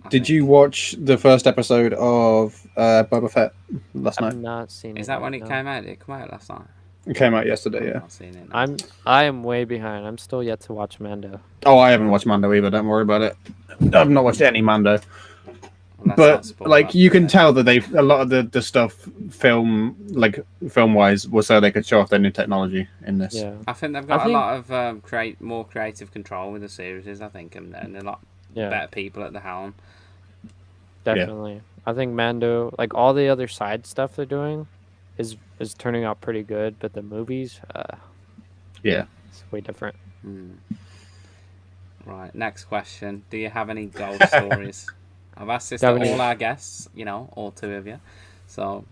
Did you watch the first episode of Boba Fett last I've night? not seen it. Is that when yet, it no. came out? Did it come out last night? It came out yesterday. I've Yeah. not seen it. No. I am way behind. I'm still yet to watch Mando. Oh, I haven't watched Mando either. Don't worry about it. I've not watched any Mando. Well, let's not But spoil like that you can today. tell that a lot of the stuff film wise was so they could show off their new technology in this. Yeah. I think they've got I a think- lot of more creative control with the series. I think, and a lot Yeah. better people at the helm. Definitely. I think Mando, like all the other side stuff they're doing, is turning out pretty good. But the movies, Yeah. it's way different. Right. Next question: do you have any ghost stories? I've asked this to Have any- all our guests. All 2 of you. So,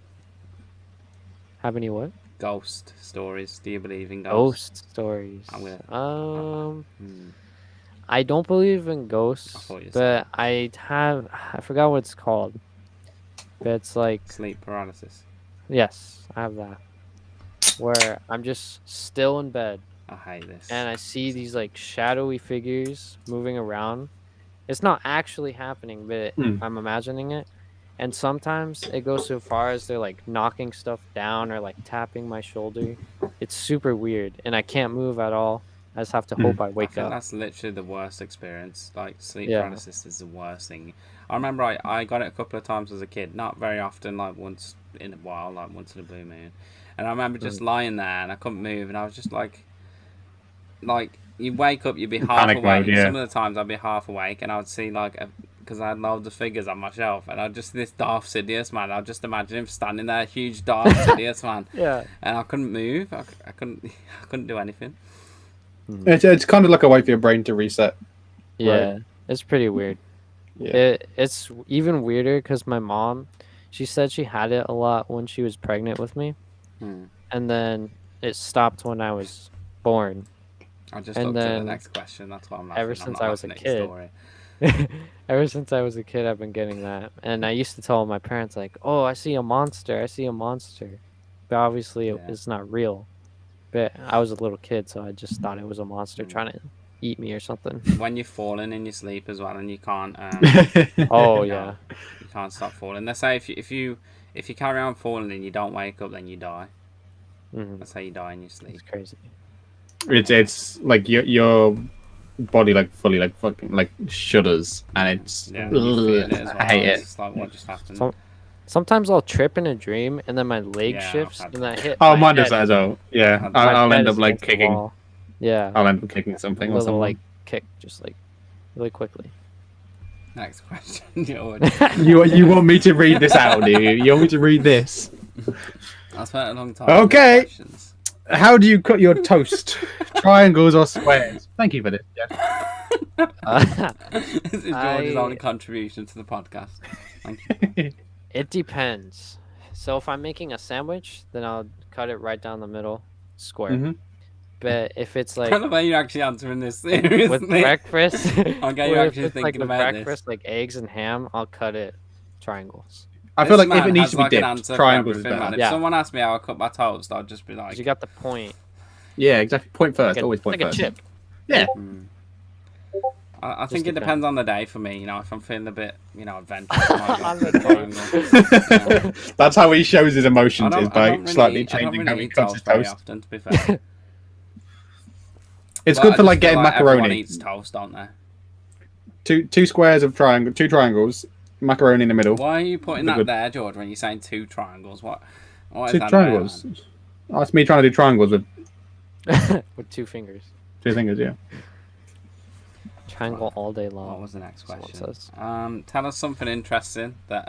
Have any what? ghost stories. Do you believe in ghosts? Ghost stories. I'm gonna- I don't believe in ghosts, I thought you but I forgot what it's called. But it's like, Sleep paralysis. yes, I have that. Where I'm just still in bed I hate this. and I see these like shadowy figures moving around. It's not actually happening, but I'm imagining it. And sometimes it goes so far as they're like knocking stuff down or like tapping my shoulder. It's super weird and I can't move at all. I just have to hope I I wake think up. that's literally the worst experience. Like sleep Yeah. paralysis is the worst thing. I remember I got it a couple of times as a kid, not very often, like once in a while, like once in a blue moon. And I remember just lying there and I couldn't move, and I was just like you wake up, you'd be half Panic awake. mode, yeah. Some of the times I'd be half awake, and I would see because I had loads of figures on my shelf, and I'd just this Darth Sidious man. I'd just imagine him standing there, huge Darth Sidious man, Yeah. and I couldn't move. I couldn't do anything. It's kind of like a way for your brain to reset. Yeah, it's pretty weird. Yeah. It's even weirder because my mom, she said she had it a lot when she was pregnant with me, and then it stopped when I was born. I just And looked at the then next question. That's what I'm laughing. ever I'm since not I was a laughing at your kid. story. Ever since I was a kid, I've been getting that, and I used to tell my parents like, "Oh, I see a monster! I see a monster," but obviously it's not real. But I was a little kid, so I just thought it was a monster trying to eat me or something. When you're falling in your sleep as well, and you can't. Oh you yeah. know, you can't stop falling. They say if you carry on falling and you don't wake up, then you die. That's how you die in your sleep. It's crazy. It's like your body like fully like fucking like shudders, and it's Yeah, you feel it as well. I hate It's it. just like what just happened. Sometimes I'll trip in a dream, and then my leg Yeah, I've shifts, had and I hit. Oh, my mine does head. that as well. Yeah, My I'll My end head up is like against the kicking. wall. Yeah, I'll end up kicking something a or little something. like kick, just like really quickly. Next question. George. You want me to read this out, do you? You want me to read this? I spent a long time. Okay. with questions. How do you cut your toast? Triangles or squares? Thank you for this, Jeff. This is George's only contribution to the podcast. Thank you. It depends. So if I'm making a sandwich, then I'll cut it right down the middle, square. Mhm. But if it's I like don't know why you're actually answering this seriously. with breakfast, Okay, you're or if actually it's like thinking with about breakfast, like eggs and ham, I'll cut it triangles. I feel This like if man it needs has, to be like, an dipped, answer for triangles is everything, man. better. If Yeah. someone asked me how I cut my toast, I'd just be 'Cause like, you got the point. Yeah, exactly. Point first. Like a, Always point like first. a chip. Yeah. I think it depends. depends on the day for me. If I'm feeling a bit, adventurous, I might go On for the the triangle. Yeah. That's how he shows his I emotions, don't, is I by don't really slightly eat, I don't changing really how he eat cuts his toast very toast. often, to be fair. It's But good I for just like feel getting everyone macaroni. eats toast, don't they? Two squares of two triangles, macaroni in the middle. Why are you putting that Good. there, George? When you're saying 2 triangles, what is Two that triangles. about, man? Oh, it's me trying to do triangles with With 2 fingers. 2 fingers. Yeah. Triangle all day long. What was the next someone question? says. Tell us something interesting that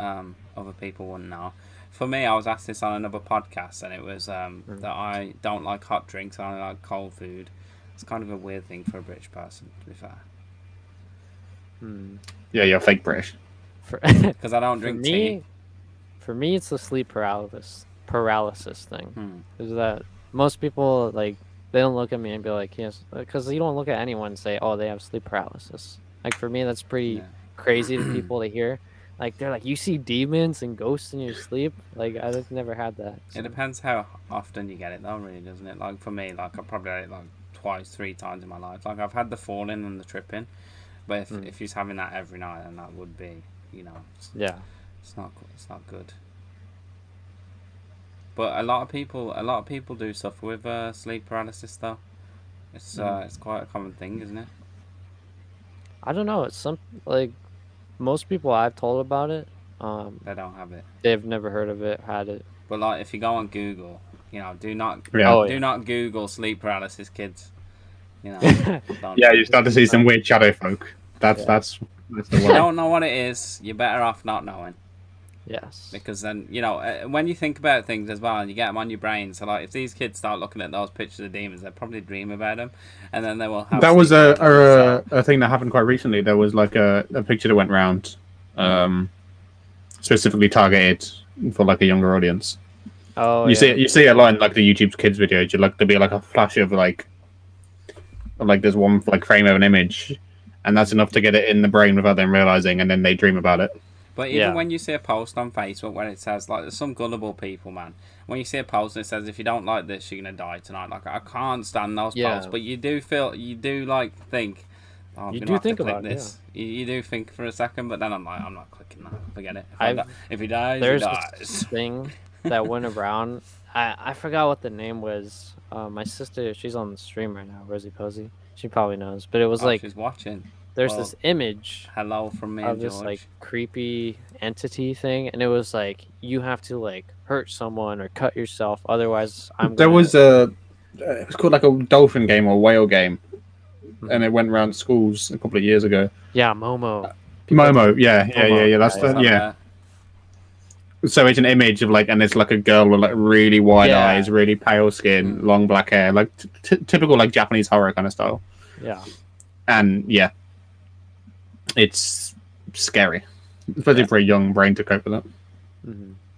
other people wouldn't know. For me, I was asked this on another podcast, and it was that I don't like hot drinks. I only like cold food. It's kind of a weird thing for a British person, to be fair. Yeah, you're fake British. Because I don't drink tea. For me, it's the sleep paralysis thing. Is that most people like they don't look at me and be like, yes, because you don't look at anyone and say, oh, they have sleep paralysis. Like for me, that's pretty crazy to people to hear. Like they're like, you see demons and ghosts in your sleep. Like I've never had that. So. It depends how often you get it, though, really, doesn't it? Like for me, like I probably had it like twice, 3 times in my life. Like I've had the falling and the tripping, but if he's having that every night, then that would be, it's not good. But a lot of people do suffer with sleep paralysis, though. It's quite a common thing, isn't it? I don't know. It's like most people I've told about it. They don't have it. They've never heard of it, had it. But like, if you go on Google, do not Google sleep paralysis, kids. Yeah, you start to see some weird shadow folk. That's the one. If you don't know what it is, you're better off not knowing. Yes. Because then, when you think about things as well and you get them on your brain, so like if these kids start looking at those pictures of demons, they'll probably dream about them, and then they will have... That was a thing that happened quite recently. There was like a picture that went round, specifically targeted for like a younger audience. Oh, you see it a lot in like the YouTube kids videos. You like there'll be like a flash of like there's one like frame of an image, and that's enough to get it in the brain without them realizing, and then they dream about it. But even when you see a post on Facebook where it says, like, there's some gullible people, man. When you see a post and it says, if you don't like this, you're going to die tonight. Like, I can't stand those posts. But you do think, oh, you do think about this. It, yeah. You do think for a second, but then I'm like, I'm not clicking that. Forget it. If he dies, there's he dies. This thing that went around. I forgot what the name was. My sister, she's on the stream right now, Rosie Posey. She probably knows. But it was like... she's watching. There's this image hello from me of and this George. like creepy entity thing, and it was like you have to like hurt someone or cut yourself, otherwise There was it was called like a dolphin game or whale game, and it went around schools a couple of years ago. Yeah, Momo. Momo, yeah. That's So it's an image of like, and it's like a girl with like really wide eyes, really pale skin, long black hair, like typical like Japanese horror kind of style. Yeah. And it's scary, especially for a young brain to cope with it.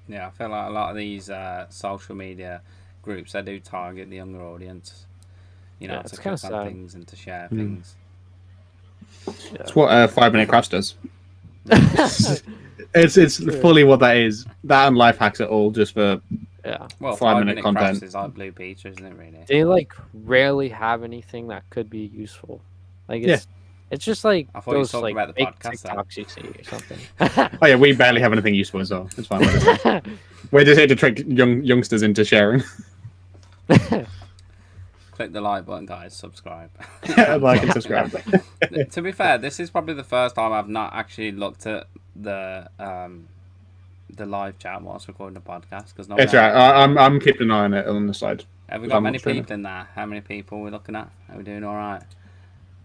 Yeah, I feel like a lot of these social media groups, they do target the younger audience. To click on things and to share things. It's what 5-Minute Crafts does. it's fully what that is. That and life hacks it all just for 5-minute content. Crafts is like Blue Peter, isn't it? Really? They like rarely have anything that could be useful. Like it's just like I thought you were talking about the podcast TikToks you see or something. Oh yeah, we barely have anything useful as well. It's fine. We're just here to trick youngsters into sharing. Click the like button, guys. Subscribe. Like and subscribe. To be fair, this is probably the first time I've not actually looked at the live chat whilst recording the podcast. Because that's right. I'm keeping an eye on it on the side. Have we got many people in there? How many people are we looking at? Are we doing all right?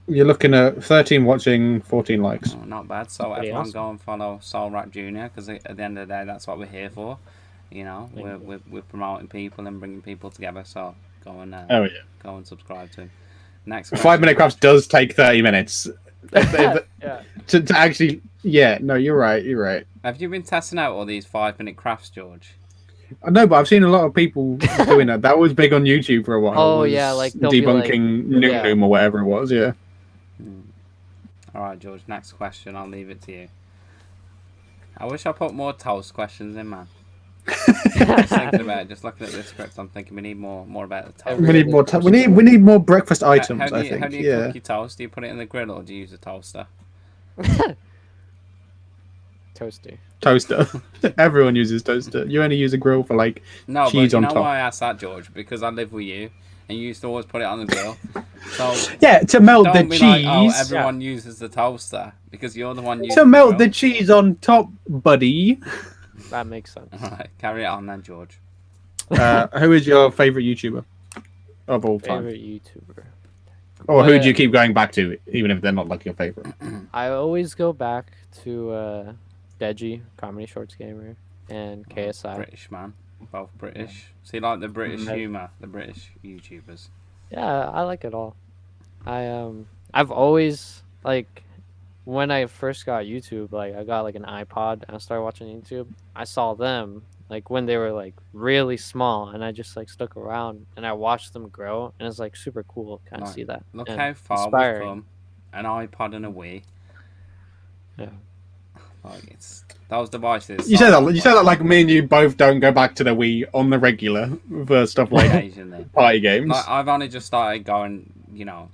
You're looking at 13 watching, 14 likes. Oh, not bad. So everyone go and follow SolracJr because at the end of the day, that's what we're here for. We're promoting people and bringing people together. So go and go and subscribe to him. Next question. 5-Minute Crafts does take 30 minutes. To actually, no, you're right. Have you been testing out all these 5-minute crafts, George? No, but I've seen a lot of people doing that. That was big on YouTube for a while. Oh yeah, like debunking Noom or whatever it was. Yeah. All right, George. Next question. I'll leave it to you. I wish I put more toast questions in, man. Just thinking about it, just looking at this script, I'm thinking we need more about the toast. We need more. We need more breakfast items. How do you cook your toast? Do you put it in the grill or do you use a toaster? toaster? Toaster. Everyone uses toaster. You only use a grill for like No, cheese but you on know top. why I asked that, George? Because I live with you, and you used to always put it on the grill. So Yeah, to melt the don't be like, oh, cheese. everyone uses the toaster because you're the one using To melt the the cheese on top, buddy. That makes sense. grill. All right, carry it on then, George. Who is your favorite YouTuber of all time? Favorite YouTuber. Or who Well, do you keep going back to, even if they're not like your favorite? I always go back to Deji, Comedy Shorts Gamer, and KSI. British man, both British. See, like the British Mhm. humour, the British YouTubers. Yeah, I like it all. I've always like when I first got YouTube, like I got like an iPod and I started watching YouTube. I saw them like when they were like really small, and I just like stuck around and I watched them grow, and it's like super cool to kind of Like, see that. Look and how far inspiring. we've come. An iPod and a Wii. Yeah. Like it's those devices. You say that like me and you both don't go back to the Wii on the regular for stuff like occasionally. party games. Like I've only just started going,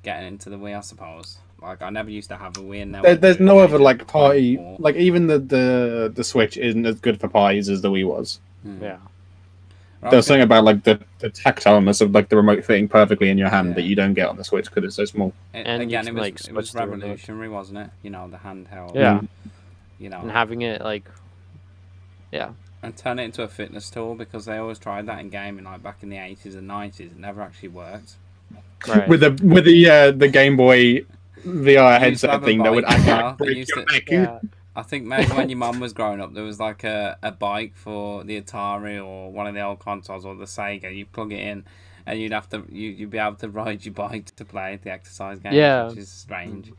getting into the Wii, I suppose. Like I never used to have a Wii, and now There's no other like party, 24. like even the Switch isn't as good for parties as the Wii was. Yeah. Right, There was something about like the tactileness of like the remote fitting perfectly in your hand that Yeah. you don't get on the Switch because it's so small. And you again, can, it was like, it was switch the remote. revolutionary, wasn't it? The handheld. Yeah. Mm. And having it like, yeah. And turn it into a fitness tool because they always tried that in gaming, like back in the 80s and 90s. It never actually worked. Right. With the Game Boy VR They used to headset have a thing that would bike as actually well. They break used your to- neck. Yeah. I think maybe when your mum was growing up, there was like a bike for the Atari or one of the old consoles or the Sega. You plug it in, and you'd be able to ride your bike to play the exercise games, Yeah. which is strange.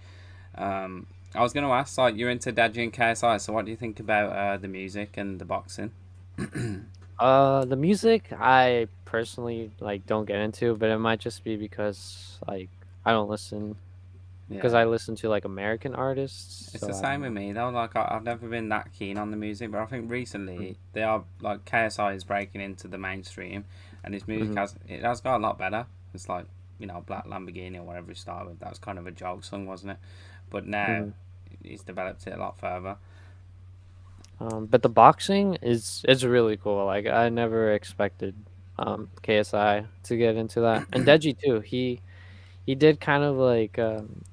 I was going to ask, like, you're into Deji and KSI, so what do you think about the music and the boxing? The music I personally like don't get into, but it might just be because like I don't listen because I listen to like American artists. It's so the I same don't with know. me though. Like I've never been that keen on the music, but I think recently they are like KSI is breaking into the mainstream, and his music has got a lot better. It's like Black Lamborghini or whatever he started with. That was kind of a joke song, wasn't it? But now he's developed it a lot further. But the boxing is really cool. Like I never expected KSI to get into that, and Deji too. He did kind of like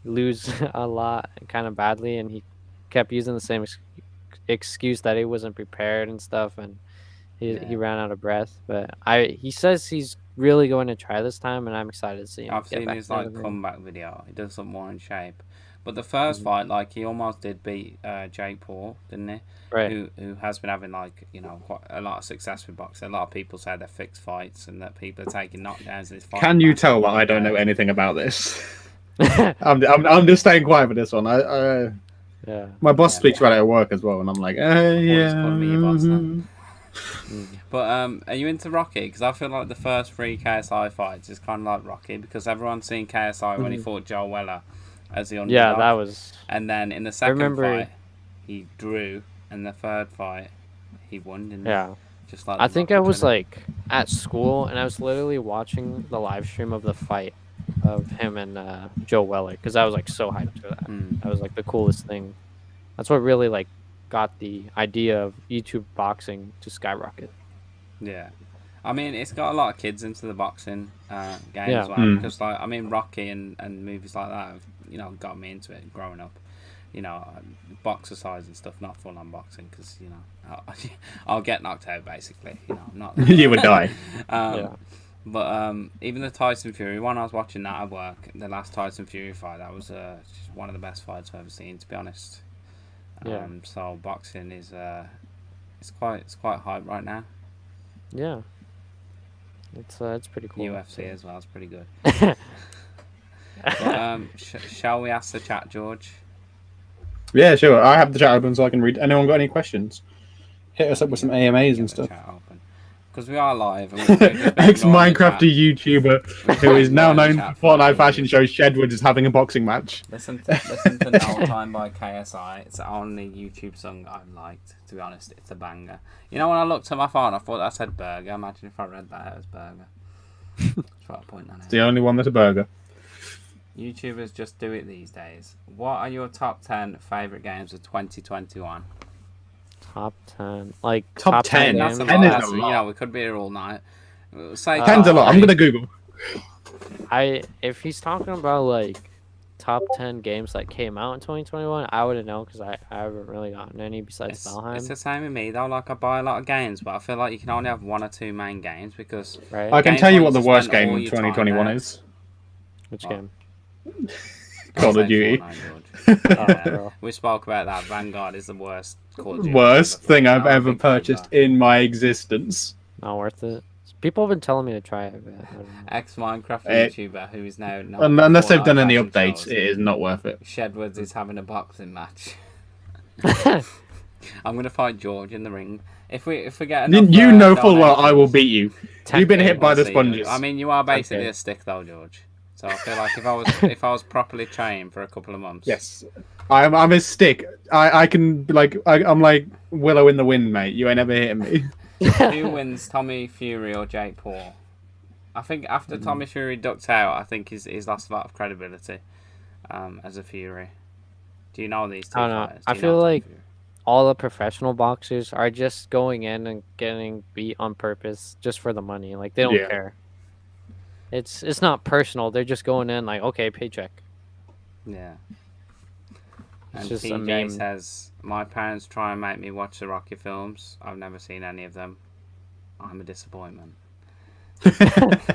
lose a lot, kind of badly, and he kept using the same excuse that he wasn't prepared and stuff, and he ran out of breath. But he says he's really going to try this time, and I'm excited to see him. I've get seen back his into like the ring. comeback video. He does look more in shape. But the first fight, like he almost did beat Jake Paul, didn't he? Right. Who has been having like quite a lot of success with boxing. A lot of people say they're fixed fights and that people are taking knockdowns in his fight. Can you tell that I don't know anything about this? I'm just staying quiet for this one. Yeah. My boss Yeah. speaks about it at work as well, and I'm like, yeah. calling me your boss now. But are you into Rocky? Because I feel like the first 3 KSI fights is kind of like Rocky because everyone's seen KSI when he fought Joe Weller as the underdog. Yeah, that was. And then in the second remember- fight, he drew, and the third fight, he won, didn't he? Yeah. Just like I the think Rocky I was winner. like at school, and I was literally watching the live stream of the fight of him and Joe Weller because I was like so hyped for that. That was like the coolest thing. That's what really like got the idea of YouTube boxing to skyrocket. Yeah. I mean, it's got a lot of kids into the boxing game Yeah. as well because, like, I mean, Rocky and movies like that have, got me into it growing up. Boxercise and stuff, not full on boxing because, I'll get knocked out basically. Not You would die. Yeah. But even the Tyson Fury one, I was watching that at work. The last Tyson Fury fight, that was just one of the best fights I've ever seen, to be honest. Yeah. So boxing is it's quite hype right now. Yeah. It's pretty cool. UFC as well, it's pretty good. But, shall we ask the chat, George? Yeah, sure. I have the chat open so I can read. Anyone got any questions? Hit us up with some AMAs and stuff. Because we are live. Ex-Minecrafter YouTuber who is now known for Fortnite fashion show Shedwood is having a boxing match. Listen to No Time by KSI. It's the only YouTube song I've liked, to be honest. It's a banger. When I looked at my phone, I thought that said burger. Imagine if I read that as burger. That's what I point that It's out. the only one that's a burger. YouTubers just do it these days. What are your top 10 favourite games of 2021? top 10, like Top 10? That's a games. Ten lot. is That's, a you lot. know, we could be here all night. Say Ten's a lot. I'm I- gonna Google. If he's talking about like top 10 games that came out in 2021, I wouldn't know because I haven't really gotten any besides It's Valheim, the same with me though. Like I buy a lot of games, but I feel like you can only have one or two main games because right? I can games tell you want what the to worst spend game all of your time 2021 there. is. Which What? game? Call Say of Duty. Fortnite, George. Oh, Yeah. bro. We spoke about that. Vanguard is the worst Call of Duty Worst ever. thing I've I'm a ever big fan of purchased that. in my existence. Not worth it. People have been telling me to try it, but I don't know. Ex-Minecraft Eh, YouTuber who is now not Unless they've done Fortnite any fashion updates, shows. it is not worth it. Shedwards is having a boxing match. I'm gonna fight George in the ring. If we get enough, You know full well I will donations, beat you. You've been 10K. hit by the we'll see, George. sponges. I mean, you are basically 10K. a stick though, George. So I feel like if I was properly trained for a couple of months, Yes, I'm a stick. I can I'm like Willow in the wind, mate. You ain't ever hitting me. Who wins, Tommy Fury or Jake Paul? I think after Tommy Fury ducked out, I think he's lost a lot of credibility as a Fury. Do you know these two I don't know. fighters? I Do you feel know Tommy like Fury? all the professional boxers are just going in and getting beat on purpose just for the money. Like they don't Yeah. care. It's not personal. They're just going in like, okay, paycheck. Yeah. It's And just a TJ meme. says, my parents try and make me watch the Rocky films. I've never seen any of them. I'm a disappointment.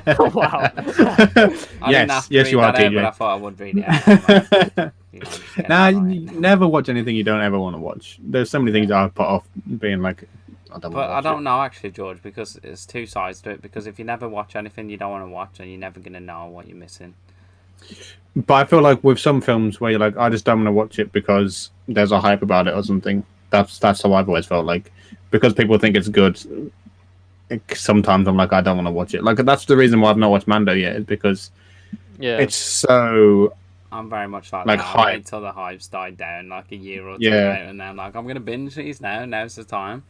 Wow. I didn't have Yes, to yes, read you are, that out, but I TJ. thought I would read it out. You know, just get Nah, it you right. never watch anything you don't ever want to watch. There's so many things I've put off being like, I don't want But to I watch don't know actually, George, because it's two sides to it. Because if you never watch anything you don't want to watch, then you're never going to know what you're missing. it. But I feel like with some films where you're like, I just don't want to watch it because there's a hype about it or something. That's how I've always felt like. Because people think it's good, sometimes I'm like, I don't want to watch it. Like that's the reason why I've not watched Mando yet, is because Yeah. it's so I'm very much like Like that. I hype. wait till the hype's died down, like a year or two Yeah. out, and then I'm like, I'm going to binge these now. Now's the time.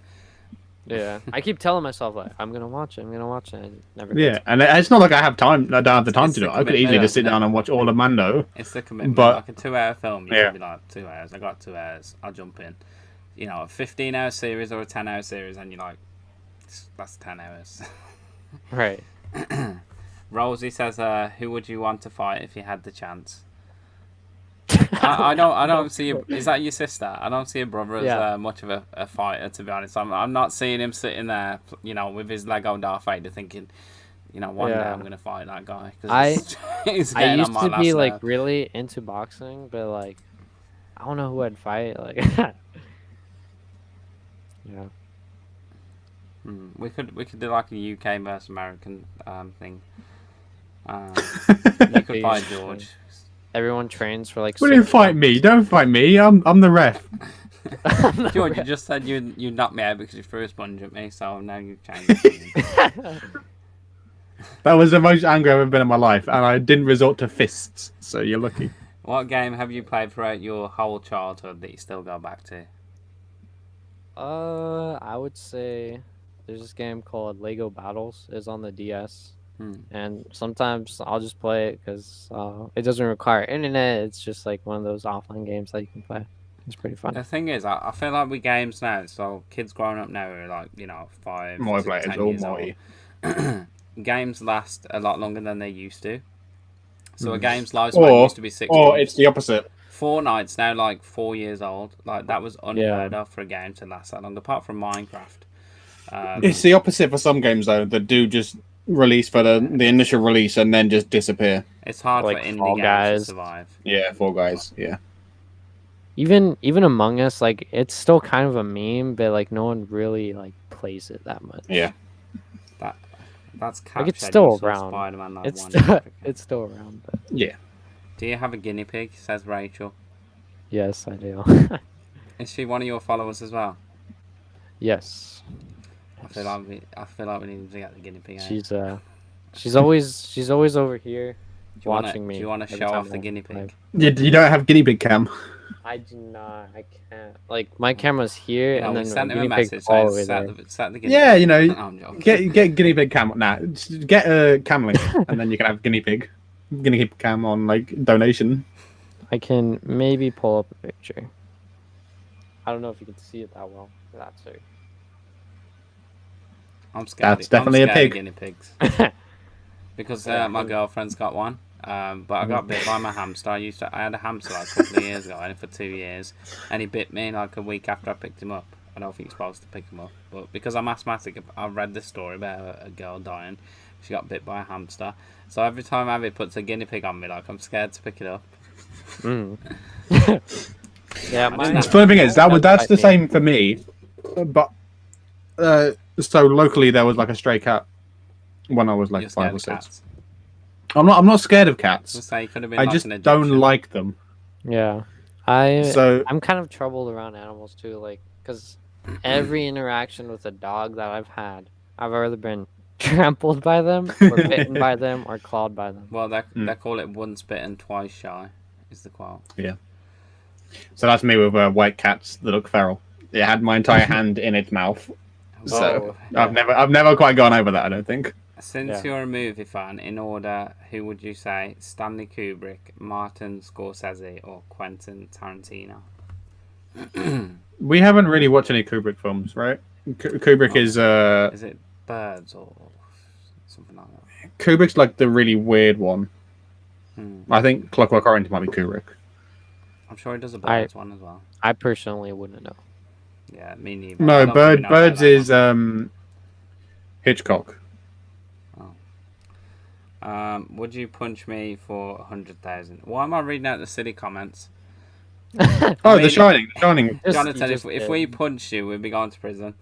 Yeah. I keep telling myself like I'm gonna watch it. I'm gonna watch it. I never. yeah. And it's not like I have time. I don't have the time It's to the do it. I could commitment, easily just sit isn't it? down and watch all of Mando. It's the commitment. But- Like a 2-hour film, you Yeah. can be like, 2 hours. I got 2 hours. I'll jump in. You know, a 15-hour series or a 10-hour series, and you're like, that's 10 hours. Right. Rosie says, who would you want to fight if you had the chance? I don't see a, is that your sister? I don't see a brother as Yeah. much of a fighter, to be honest. I'm not seeing him sitting there, you know, with his Lego Darth Vader thinking, you know, one day Yeah. I'm going to fight that guy. 'cause I- it's I getting used on my to be last like nerve. really into boxing, but like I don't know who I'd fight. Like yeah. We could do like a UK versus American thing. You could fight George. Everyone trains for like. Will you 6 fight me? Don't fight me. I'm the ref. months. George, you just said you knocked me out because you threw a sponge at me, so now you've changed. That was the most angry I've ever been in my life, and I didn't resort to fists. So you're lucky. What game have you played throughout your whole childhood that you still go back to? I would say there's this game called Lego Battles. It's on the DS, and sometimes I'll just play it because it doesn't require internet. It's just like one of those offline games that you can play. It's pretty fun. The thing is, I feel like with games now, so kids growing up now are like, you know, 5 to Multiplayer 10 is years almighty. old. Games last a lot longer than they used to. So a game's lifespan used to be 6 Or months. it's the opposite. Fortnite's now like 4 years old. Like that was unheard of for a game to last that long, apart from Minecraft. It's the opposite for some games though that do just release for the initial release and then just disappear. It's hard Like for indie Fall games Guys. to survive. Yeah, Fall Guys. Yeah. Even Among Us, like it's still kind of a meme, but like no one really like plays it that much. Yeah. That's Like, it's captured still you saw around. Spider-Man, like, It's one still, Africa. it's still around. But Yeah. Do you have a guinea pig? Says Rachel. yes, I do. Is she one of your followers as well? Yes. I feel like we need to get the guinea pig. Out. She's always over here Do you wanna- watching me. Do you want to every show time off the I guinea live. pig? You don't have guinea pig cam. I do not. I can't. Like my camera's here, You know, and we then sent the him a guinea pig message all the saying way there. set the guinea Yeah, pig. you know, No, I'm joking. get guinea pig cam. Nah, just get a cam link, and then you can have guinea pig cam on like donation. I can maybe pull up a picture. I don't know if you can see it that well. That too. I'm scared. That's definitely I'm a scared pig. of guinea pigs. Because my girlfriend's got one. But I got bit by my hamster. I had a hamster like a couple of years ago. I had it for 2 years, and he bit me like a week after I picked him up. I don't think you're supposed to pick him up, but because I'm asthmatic, I read this story about a girl dying. She got bit by a hamster. So every time Abby puts a guinea pig on me, like I'm scared to pick it up. Yeah, The funny thing is that's the same for me, but so locally there was like a stray cat when I was like You're 5 or scared of 6. cats. I'm not scared of cats. Let's say you could have been I like just an don't Egyptian. like them. Yeah, So I'm kind of troubled around animals too, like because every interaction with a dog that I've had, I've either been trampled by them, or bitten by them, or clawed by them. Well, they call it once bitten, twice shy, is the quote. yeah. So that's me with white cats that look feral. It had my entire hand in its mouth. So yeah. I've never quite gone over that, I don't think. Since you're a movie fan, in order, who would you say? Stanley Kubrick, Martin Scorsese, or Quentin Tarantino? We haven't really watched any Kubrick films, right? Kubrick is Is it Birds or something like that? Kubrick's like the really weird one. I think Clockwork Orange might be Kubrick. I'm sure he does a Birds one as well. I personally wouldn't know. Yeah, me neither. No, I don't really know Birds about is that one. Hitchcock. Would you punch me for 100,000? Why am I reading out the silly comments? Oh, The Shining. The Shining. Jonathan, if we punched you, we'd be going to prison.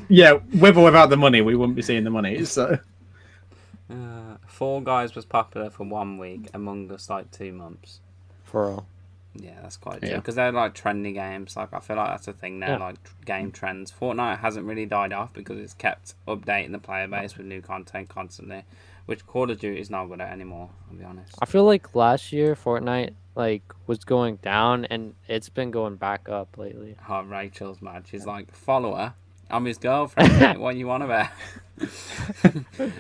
Yeah, with or without the money, we wouldn't be seeing the money. So, Fall Guys was popular for 1 week, Among Us like 2 months. For real. Yeah, that's quite true. Because they're like trendy games. Like I feel like that's a thing now. Like game trends. Fortnite hasn't really died off because it's kept updating the player base with new content constantly, which Call of Duty is not good at anymore. I'll be honest. I feel like last year Fortnite was going down and it's been going back up lately. Oh, Rachel's mad. She's like, follower. I'm his girlfriend. Mate. What you want about?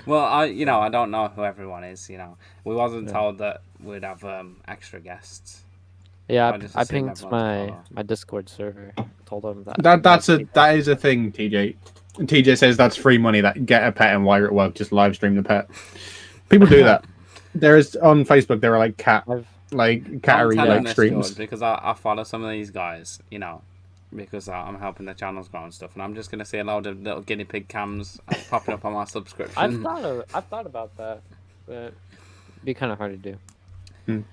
Well, I don't know who everyone is. We wasn't told that we'd have extra guests. Yeah, I pinged my Discord server. Told them that. That is a thing, TJ. TJ says that's free money. That get a pet and while you're at work, just live stream the pet. People do that. There is on Facebook. There are like cattery streams. Because I follow some of these guys. Because I'm helping their channels grow and stuff, and I'm just gonna see a load of little guinea pig cams popping up on my subscription. I've thought about that, but it'd be kind of hard to do.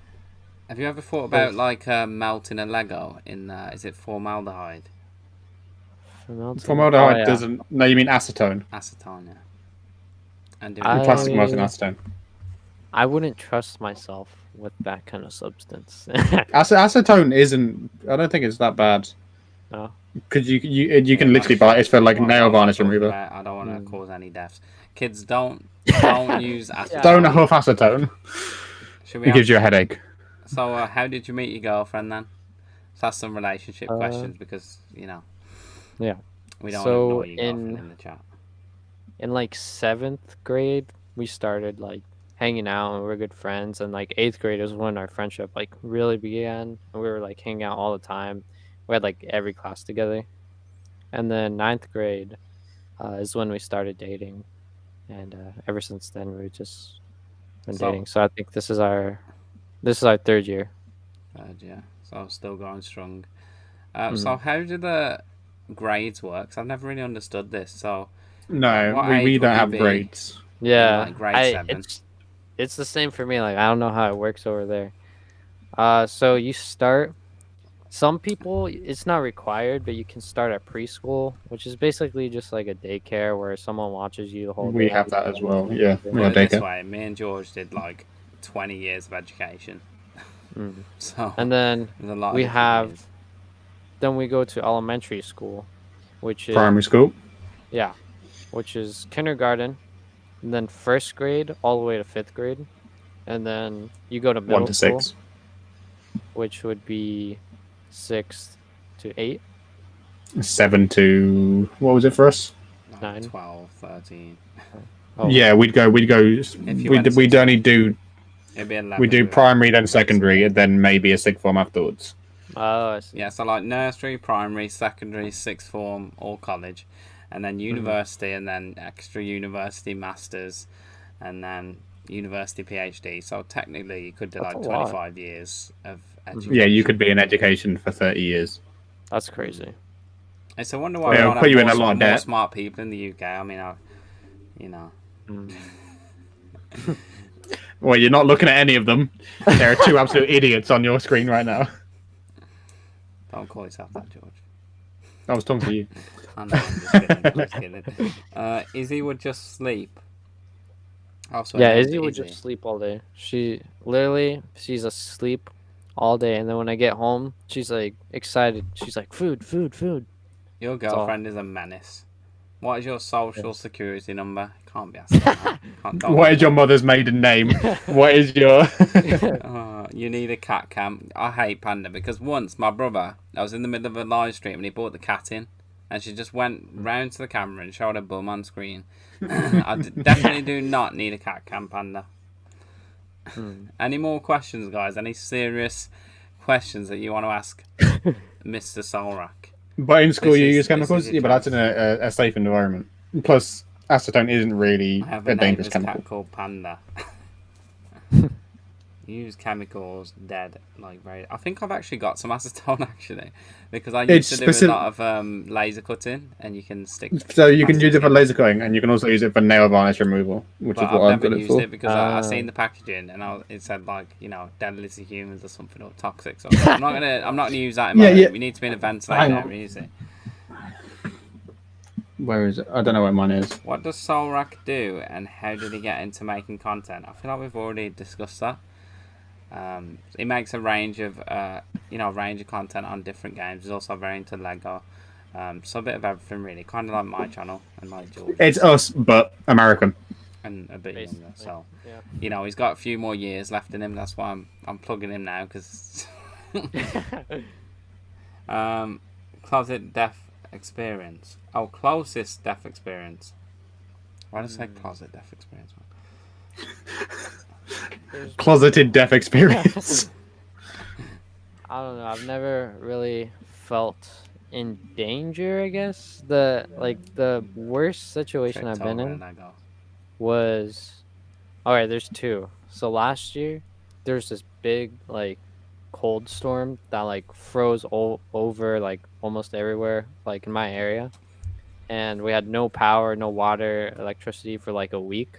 Have you ever thought about melting a Lego in is it formaldehyde? Formaldehyde doesn't. No, you mean acetone. Acetone, yeah. And plastic melting acetone. I wouldn't trust myself with that kind of substance. Acetone isn't. I don't think it's that bad. No. Because you can literally buy it. It's for like nail varnish remover. I don't want to cause any deaths. Kids, don't use acetone. Don't huff acetone. It gives you a headache. So, how did you meet your girlfriend then? Let's ask some relationship questions because Yeah. we don't want to annoy your girlfriend in the chat. In 7th grade, we started hanging out and we were good friends, and 8th grade is when our friendship really began, and we were hanging out all the time. We had every class together, and then 9th grade is when we started dating, and ever since then we've just been dating. So I think this is our 3rd year. So still going strong. So how do the grades work? 'Cause I've never really understood this. So no, we don't have grades. Yeah, grade 7. It's the same for me. I don't know how it works over there. So you start. Some people, it's not required, but you can start at preschool, which is basically just like a daycare where someone watches you the whole day. We have that as well. Yeah, this way, me and George did 20 years of education. So and then we go to elementary school, which is primary school. Yeah, which is kindergarten, and then 1st grade all the way to 5th grade, and then you go to middle 1 to school, 6, which would be 6 to 8. 7 to what was it for us? 9, 12, 13. Oh. Yeah, we'd only do. It'd be 11. We do primary, then secondary, and then maybe a sixth form afterwards. Oh, I see. Yeah, so like nursery, primary, secondary, sixth form, or college, and then university, and then extra university, masters, and then university PhD. So technically, you could do That's like a lot. 25 years of education. Yeah, you could be in education for 30 years. That's crazy. It's a wonder why we They'll don't put you have in a lot of more debt. smart people in the UK. I mean, you know. Well, you're not looking at any of them. There are two absolute idiots on your screen right now. Don't call yourself that, George. I was talking to you. I know, I'm just kidding. Just kidding. Izzy would just sleep. Also, Yeah, Izzy would just sleep all day. She's asleep all day, and then when I get home, she's like excited. She's like, food, food, food. Your girlfriend is a menace. What is your social security number? Can't be asked that. What is your mother's maiden name? What is your... You need a cat cam. I hate Panda because once my brother, I was in the middle of a live stream and he brought the cat in, and she just went round to the camera and showed her bum on screen. I definitely do not need a cat cam, Panda. Any more questions, guys? Any serious questions that you want to ask Mr. Solrak? But in school This you is- use chemicals? this is Yeah, but that's in a safe environment. Plus, acetone isn't really I have a a dangerous neighbour's chemical. cat called Panda. Use chemicals, dead, like very. I think I've actually got some acetone actually, because I used It's to do specific- a lot of laser cutting, and you can stick. So you can use it for acetone. laser cutting, and you can also use it for nail varnish removal, which But is what I've I've got never it used for. it because I seen the packaging and it said like deadly to humans or something or toxic. So I'm not gonna use that in my room. We need to be in a ventilated area. Use it. Where is it? I don't know where mine is. What does Solrak do, and how did he get into making content? I feel like we've already discussed that. He makes a range of content on different games. He's also very into Lego. So a bit of everything really, kind of like my channel and like George. It's us, but American. And a bit Basically, younger. So yeah. he's got a few more years left in him. That's why I'm plugging him now because closet deaf experience. Oh, closest deaf experience. Why did I say closet deaf experience? Closeted deaf experience. I don't know. I've never really felt in danger, I guess. The worst situation I've been in was... Alright, there's two. So last year, there's this big, like, cold storm that, like, froze over, like, almost everywhere, like, in my area. And we had no power, no water, electricity for, like, a week.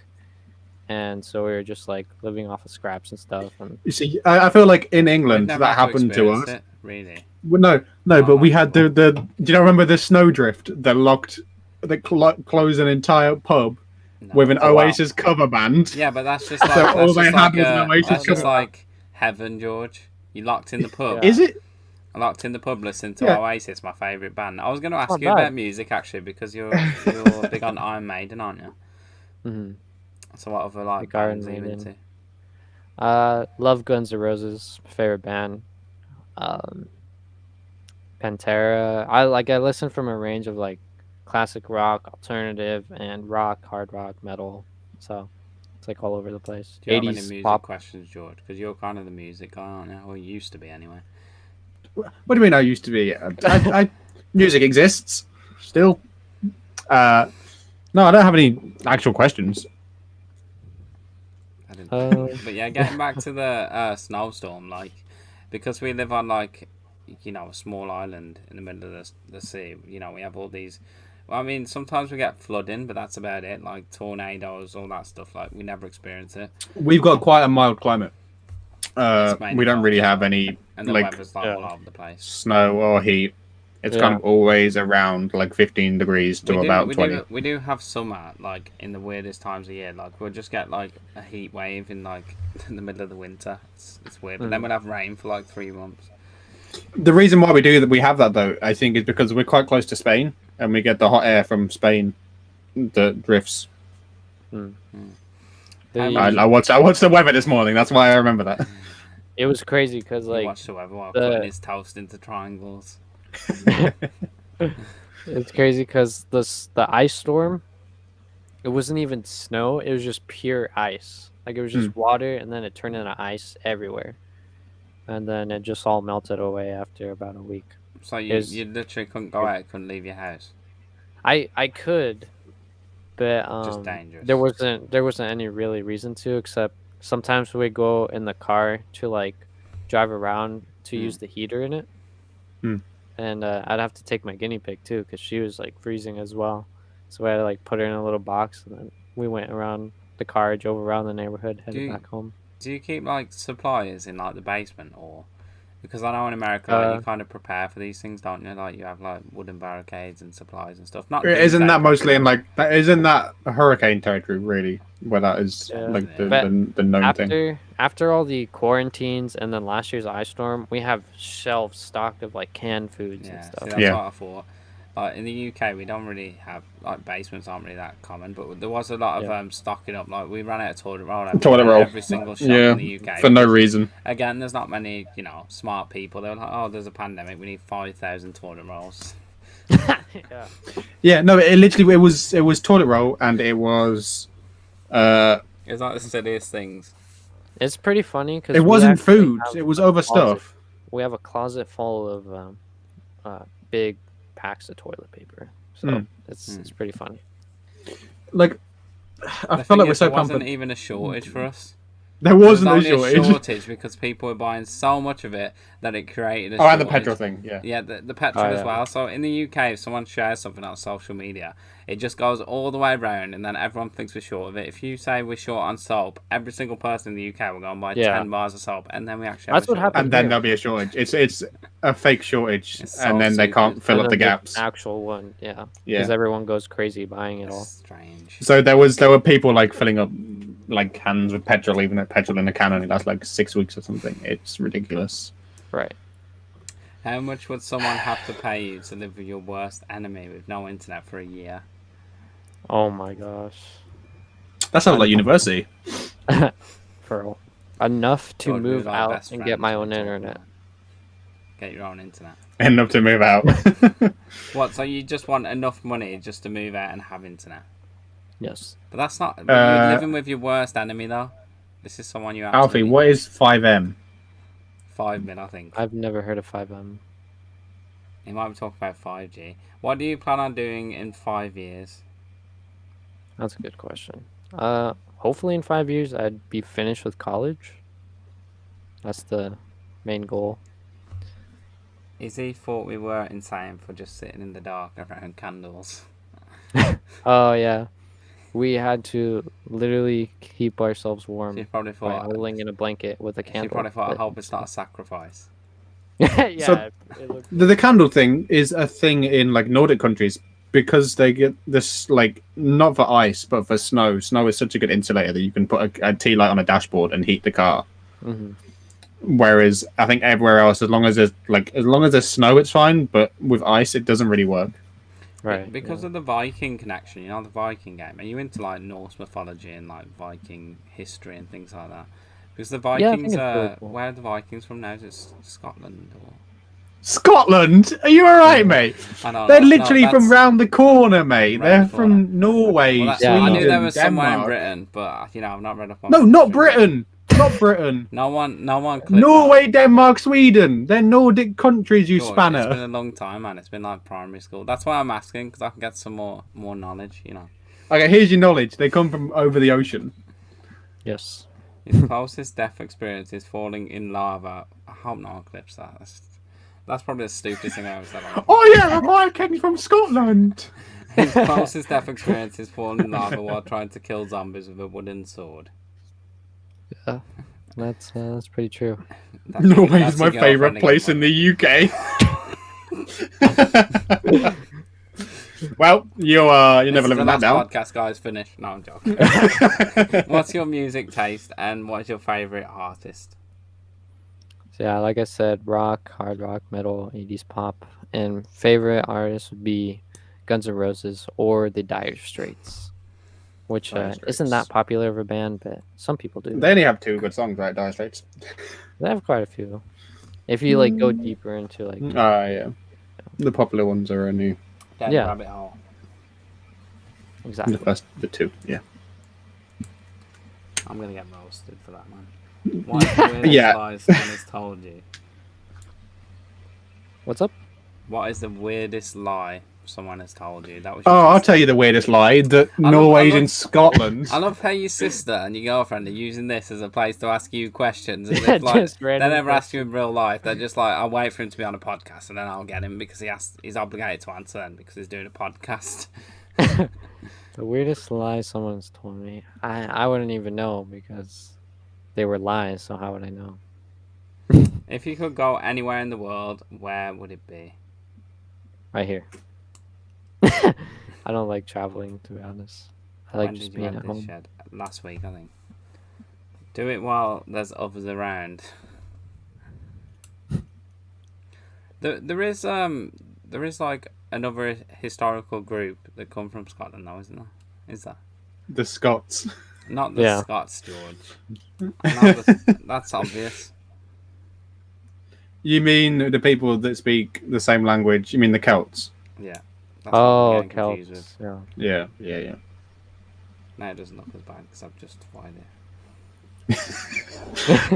And so we were just, like, living off of scraps and stuff. And You see, I feel like in England We've that never had happened to experience us. it, really. Well, no, but we had well. the. Do you not remember the snowdrift that closed an entire pub No. with an Oh, wow. Oasis cover band? Yeah, but that's just like So all they had was an Oasis that's just cover. like heaven, George. You locked in the pub. Yeah. Is it? I locked in the pub listening to Yeah. Oasis, my favourite band. I was going to ask Not you bad. about music actually because you're big on Iron Maiden, aren't you? mhm. So what other like Like Iron bands are you Maiden. into? Love Guns N' Roses, my favorite band. Pantera. I listen from a range of like classic rock, alternative, and rock, hard rock, metal. So it's like all over the place. Do you have any 80s music pop. questions, George? Because you're kind of the music guy, aren't you? Or you used to be anyway. What do you mean? I used to be. Music exists still. No, I don't have any actual questions. I didn't. Uh, But yeah, getting back to the snowstorm, like because we live on like a small island in the middle of the sea. We have all these. Well, I mean, sometimes we get flooding, but that's about it. Like tornadoes, all that stuff. Like we never experience it. We've got quite a mild climate. It's mainly We don't really cold, have any and the like weather's like all over the place. snow or heat. It's kind of always around like 15 degrees to about 20. We do have summer like in the weirdest times of year. Like we'll just get like a heat wave in like in the middle of the winter. It's weird, but then we'll have rain for like 3 months. The reason why we have that though, I think, is because we're quite close to Spain, and we get the hot air from Spain that drifts. I watched the weather this morning. That's why I remember that. It was crazy because You like watch the weather while the- cutting his toast into triangles. it's crazy because the ice storm, it wasn't even snow. It was just pure ice. Like it was just water, and then it turned into ice everywhere. and then it just all melted away after about a week. So It was- you literally couldn't go out, couldn't leave your house. I could, but Just dangerous. there wasn't any really reason to, except sometimes we go in the car to like drive around to use the heater in it. Hmm. And I'd have to take my guinea pig too because she was like freezing as well. So I had to like put her in a little box, and then we went around the car, drove around the neighborhood, headed back home. Do you keep like supplies in like the basement, or because I know in America like, you kind of prepare for these things, don't you? Like you have like wooden barricades and supplies and stuff. Not Isn't doomsday that mostly in prepping. like isn't that a hurricane territory really? Where that is Yeah. like But the known thing. After all the quarantines and then last year's ice storm, we have shelves stocked of like canned foods and Yeah, stuff. see, that's Yeah. what I thought. Like in the UK, we don't really have like basements aren't really that common, but there was a lot of stocking up. Like we ran out of toilet roll. Every single shop in the UK for no because, reason. Again, there's not many smart people. They were like, oh, there's a pandemic. We need 5,000 toilet rolls. Yeah. Yeah, no, it literally it was toilet roll and it was It's like the silliest things. It's pretty funny because it wasn't food. It was other stuff. We have a closet full of big packs of toilet paper, so it's pretty funny. Like I felt like we're so there wasn't pumped. even a shortage for us. There There was wasn't a only shortage. shortage because people were buying so much of it that it created a Oh, and the shortage. petrol thing, yeah. Yeah, the petrol as well. So in the UK, if someone shares something on social media, it just goes all the way around, and then everyone thinks we're short of it. If you say we're short on soap, every single person in the UK will go and buy 10 bars of soap, and then we actually have That's what happened. And then there'll be a shortage. It's a fake shortage, It's so and then they stupid. can't fill up the gaps. Actual one, Yeah. because everyone goes crazy buying it all. Strange. So there were people like filling up like cans with petrol, leaving that petrol in a can, and it lasts like 6 weeks or something. It's ridiculous. Right. How much would someone have to pay you to live with your worst enemy with no internet for a year? Oh my gosh. That sounds like university. For enough to Or move with our out best and get my friends own we talk internet. about. Get your own internet. Enough to move out. What? So you just want enough money just to move out and have internet? Yes. But that's not. You're living with your worst enemy, though. This is someone you actually. Alfie, what is 5M? 5 mil, I think. I've never heard of 5M. He might be talking about 5G. What do you plan on doing in 5 years? That's a good question. Hopefully in 5 years I'd be finished with college. That's the main goal. Izzy thought we were insane for just sitting in the dark around candles. Oh yeah. We had to literally keep ourselves warm She probably by thought. huddling in a blanket with a She candle. probably thought. I but- hope it's not a sacrifice. yeah, So- it looked The candle thing is a thing in like Nordic countries because they get this like not for ice but for snow. Snow is such a good insulator that you can put a tea light on a dashboard and heat the car. Mhm. Whereas I think everywhere else, as long as there's snow, it's fine. But with ice, it doesn't really work. right. Because yeah. of the Viking connection, you know, the Viking game. Are you into like Norse mythology and like Viking history and things like that? Because the Yeah, I think Vikings it's really are cool. where are the Vikings from now? Is it Scotland or? Scotland? Are you alright, mate? I don't They're know. literally No, from that's- round the corner, mate. Round They're the corner. from Norway, Well, that's Yeah, fine. I Sweden, knew there was somewhere in Denmark. Britain, but you know, I've not read up on. No, not history. Britain. Not Britain. No one. Clicked Norway, Denmark, Sweden. They're Nordic countries, you that. George, spanner. It's been a long time, man. It's been like primary school. That's why I'm asking because I can get some more knowledge. You know, Okay, here's your knowledge. They come from over the ocean. Yes. his closest death experience is falling in lava. I hope no one clips that. That's probably the stupidest thing I ever said. On Oh yeah, the Vikings from Scotland. His closest death experience is falling in lava while trying to kill zombies with a wooden sword. Yeah. That's pretty true. Norway That's is my your favourite girlfriend place in again, the UK. Well, you're This never is living the that last down. podcast, guys. Finished. No, I'm joking. What's your music taste and what is your favourite artist? So yeah, like I said, rock, hard rock, metal, 80s pop, and favorite artist would be Guns N' Roses or the Dire Straits, which Dire isn't Straits. that popular of a band, but some people do. They only have 2 good songs, right? Dire Straits. They have quite a few. If you like go deeper into like Yeah. The popular ones are only Dead Yeah. Rabbit Hole. exactly. the 2. Yeah. I'm gonna get roasted for that, man. What is the weirdest Yeah. lie someone has told you? What's up? What is the weirdest lie someone has told you? That was. Oh, your I'll sister. tell you the weirdest lie. That Norway's in Scotland. I love how your sister and your girlfriend are using this as a place to ask you questions. As Yeah, if, like, just they random never ask you in real life. They're just like, I'll wait for him to be on a podcast and then I'll get him because he's obligated to answer then because he's doing a podcast. The weirdest lie someone's told me. I wouldn't even know because they were lies, so how would I know? If you could go anywhere in the world, where would it be? Right here. I don't like traveling, to be honest. I like When just did you being have at this home. shed? Last week, I think. Do it while there's others around. There is like another historical group that come from Scotland, though, isn't there? Is there? The Scots. Not the Yeah. Scots, George. That's obvious. You mean the people that speak the same language? You mean the Celts? Yeah. That's what Oh, I'm getting confused with. Celts. Yeah. Yeah. No, it doesn't look as bad because I've justified it.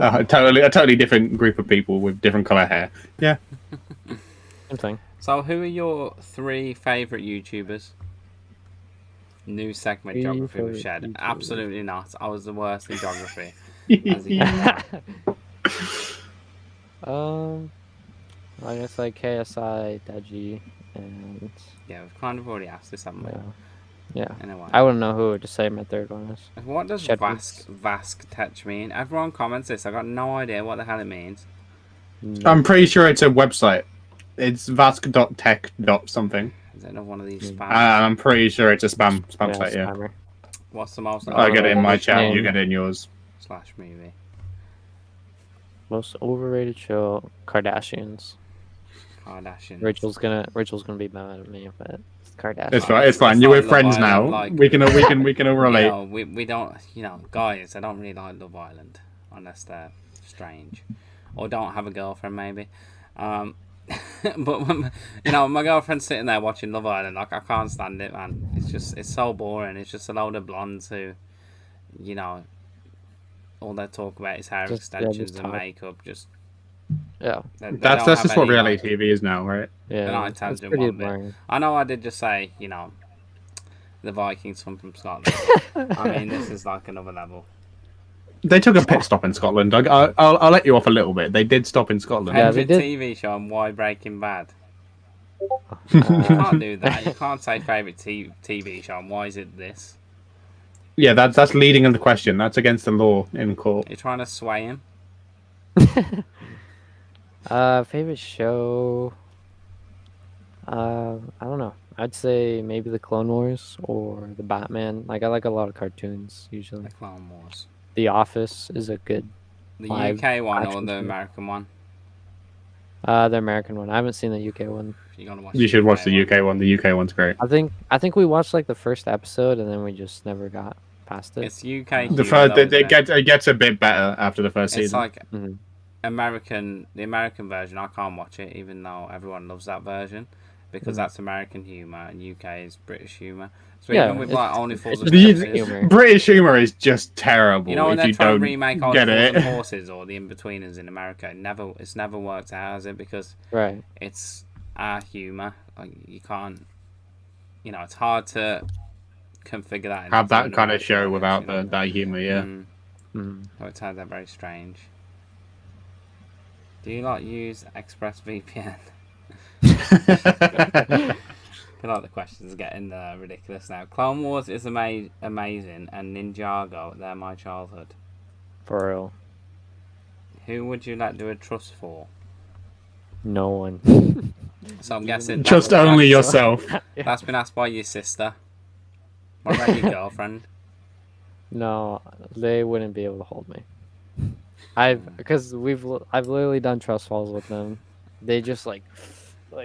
A totally different group of people with different colour hair. Yeah. Same thing. So, who are your 3 favourite YouTubers? New segment, Three Geography with favourite Shed. YouTubers. Absolutely not. I was the worst in geography. As a young man. I guess like KSI, Deji, and Yeah, we've kind of already asked this, haven't we? yeah. Anyway. I wouldn't know who to say my third one is. What does Shed Vask Tech mean? Everyone comments this. I got no idea what the hell it means. I'm pretty sure it's a website. It's vask.tech. something. Is it another one of these spam? I'm pretty sure it's a spam site, yeah. Spammer. What's the most? I get it in my overrated chat, name. you get it in yours. / movie. Most overrated show, Kardashians. Kardashians. Rachel's gonna be mad at me, but it's Kardashians. It's fine. It's fine. It's You're like with friends Love now. Island, like- We can all relate. You know, we don't, guys, I don't really like Love Island unless they're strange or don't have a girlfriend, maybe. But when, my girlfriend's sitting there watching Love Island, like, I can't stand it, man. It's so boring. It's just a load of blondes who, all they talk about is hair extensions and talk. makeup. Yeah, They That's don't just have what any, reality TV is now, right? yeah. They're not It's intelligent pretty one bit. boring. I know I did just say, the Vikings come from Scotland. I mean, this is like another level. They took a pit stop in Scotland. I'll let you off a little bit. They did stop in Scotland. Yeah, they Favorite did. TV show and why Breaking Bad? You can't do that. You can't say favorite TV show and why is it this? Yeah, that's leading in the question. That's against the law in court. You're trying to sway him. Favorite show. I don't know. I'd say maybe the Clone Wars or the Batman. Like I like a lot of cartoons usually. The Clone Wars. The Office is a good. The Live UK one or action the show. American one? The American one. I haven't seen the UK one. You're gonna watch. You should watch the UK one. The UK one's great. I think we watched like the first episode and then we just never got past it. It's UK. The humor, first, though, isn't it gets a bit better after the first It's season. like Mhm. the American version. I can't watch it, even though everyone loves that version, because Mhm. that's American humor and UK is British humor. So Yeah, even with it's- like Only Fools and it's The- Horses, humor. British humor is just terrible. you know when if they're you trying don't to remake Only get Fools it. and Horses or the In-Betweeners in America, it's never worked out, has it? Because Right. it's our humor. Like you can't, it's hard to configure that. into Have that an kind of American show audience, without you know? that humor. Yeah. Mhm. So it turns out very strange. Do you use ExpressVPN? I feel like the questions are getting ridiculous now. Clone Wars is amazing, and Ninjago, they're my childhood. For real. Who would you do a trust for? No one. So I'm guessing Just only yourself. That's been asked by your sister. What about your girlfriend? No, they wouldn't be able to hold me. Because I've literally done trust falls with them. They just like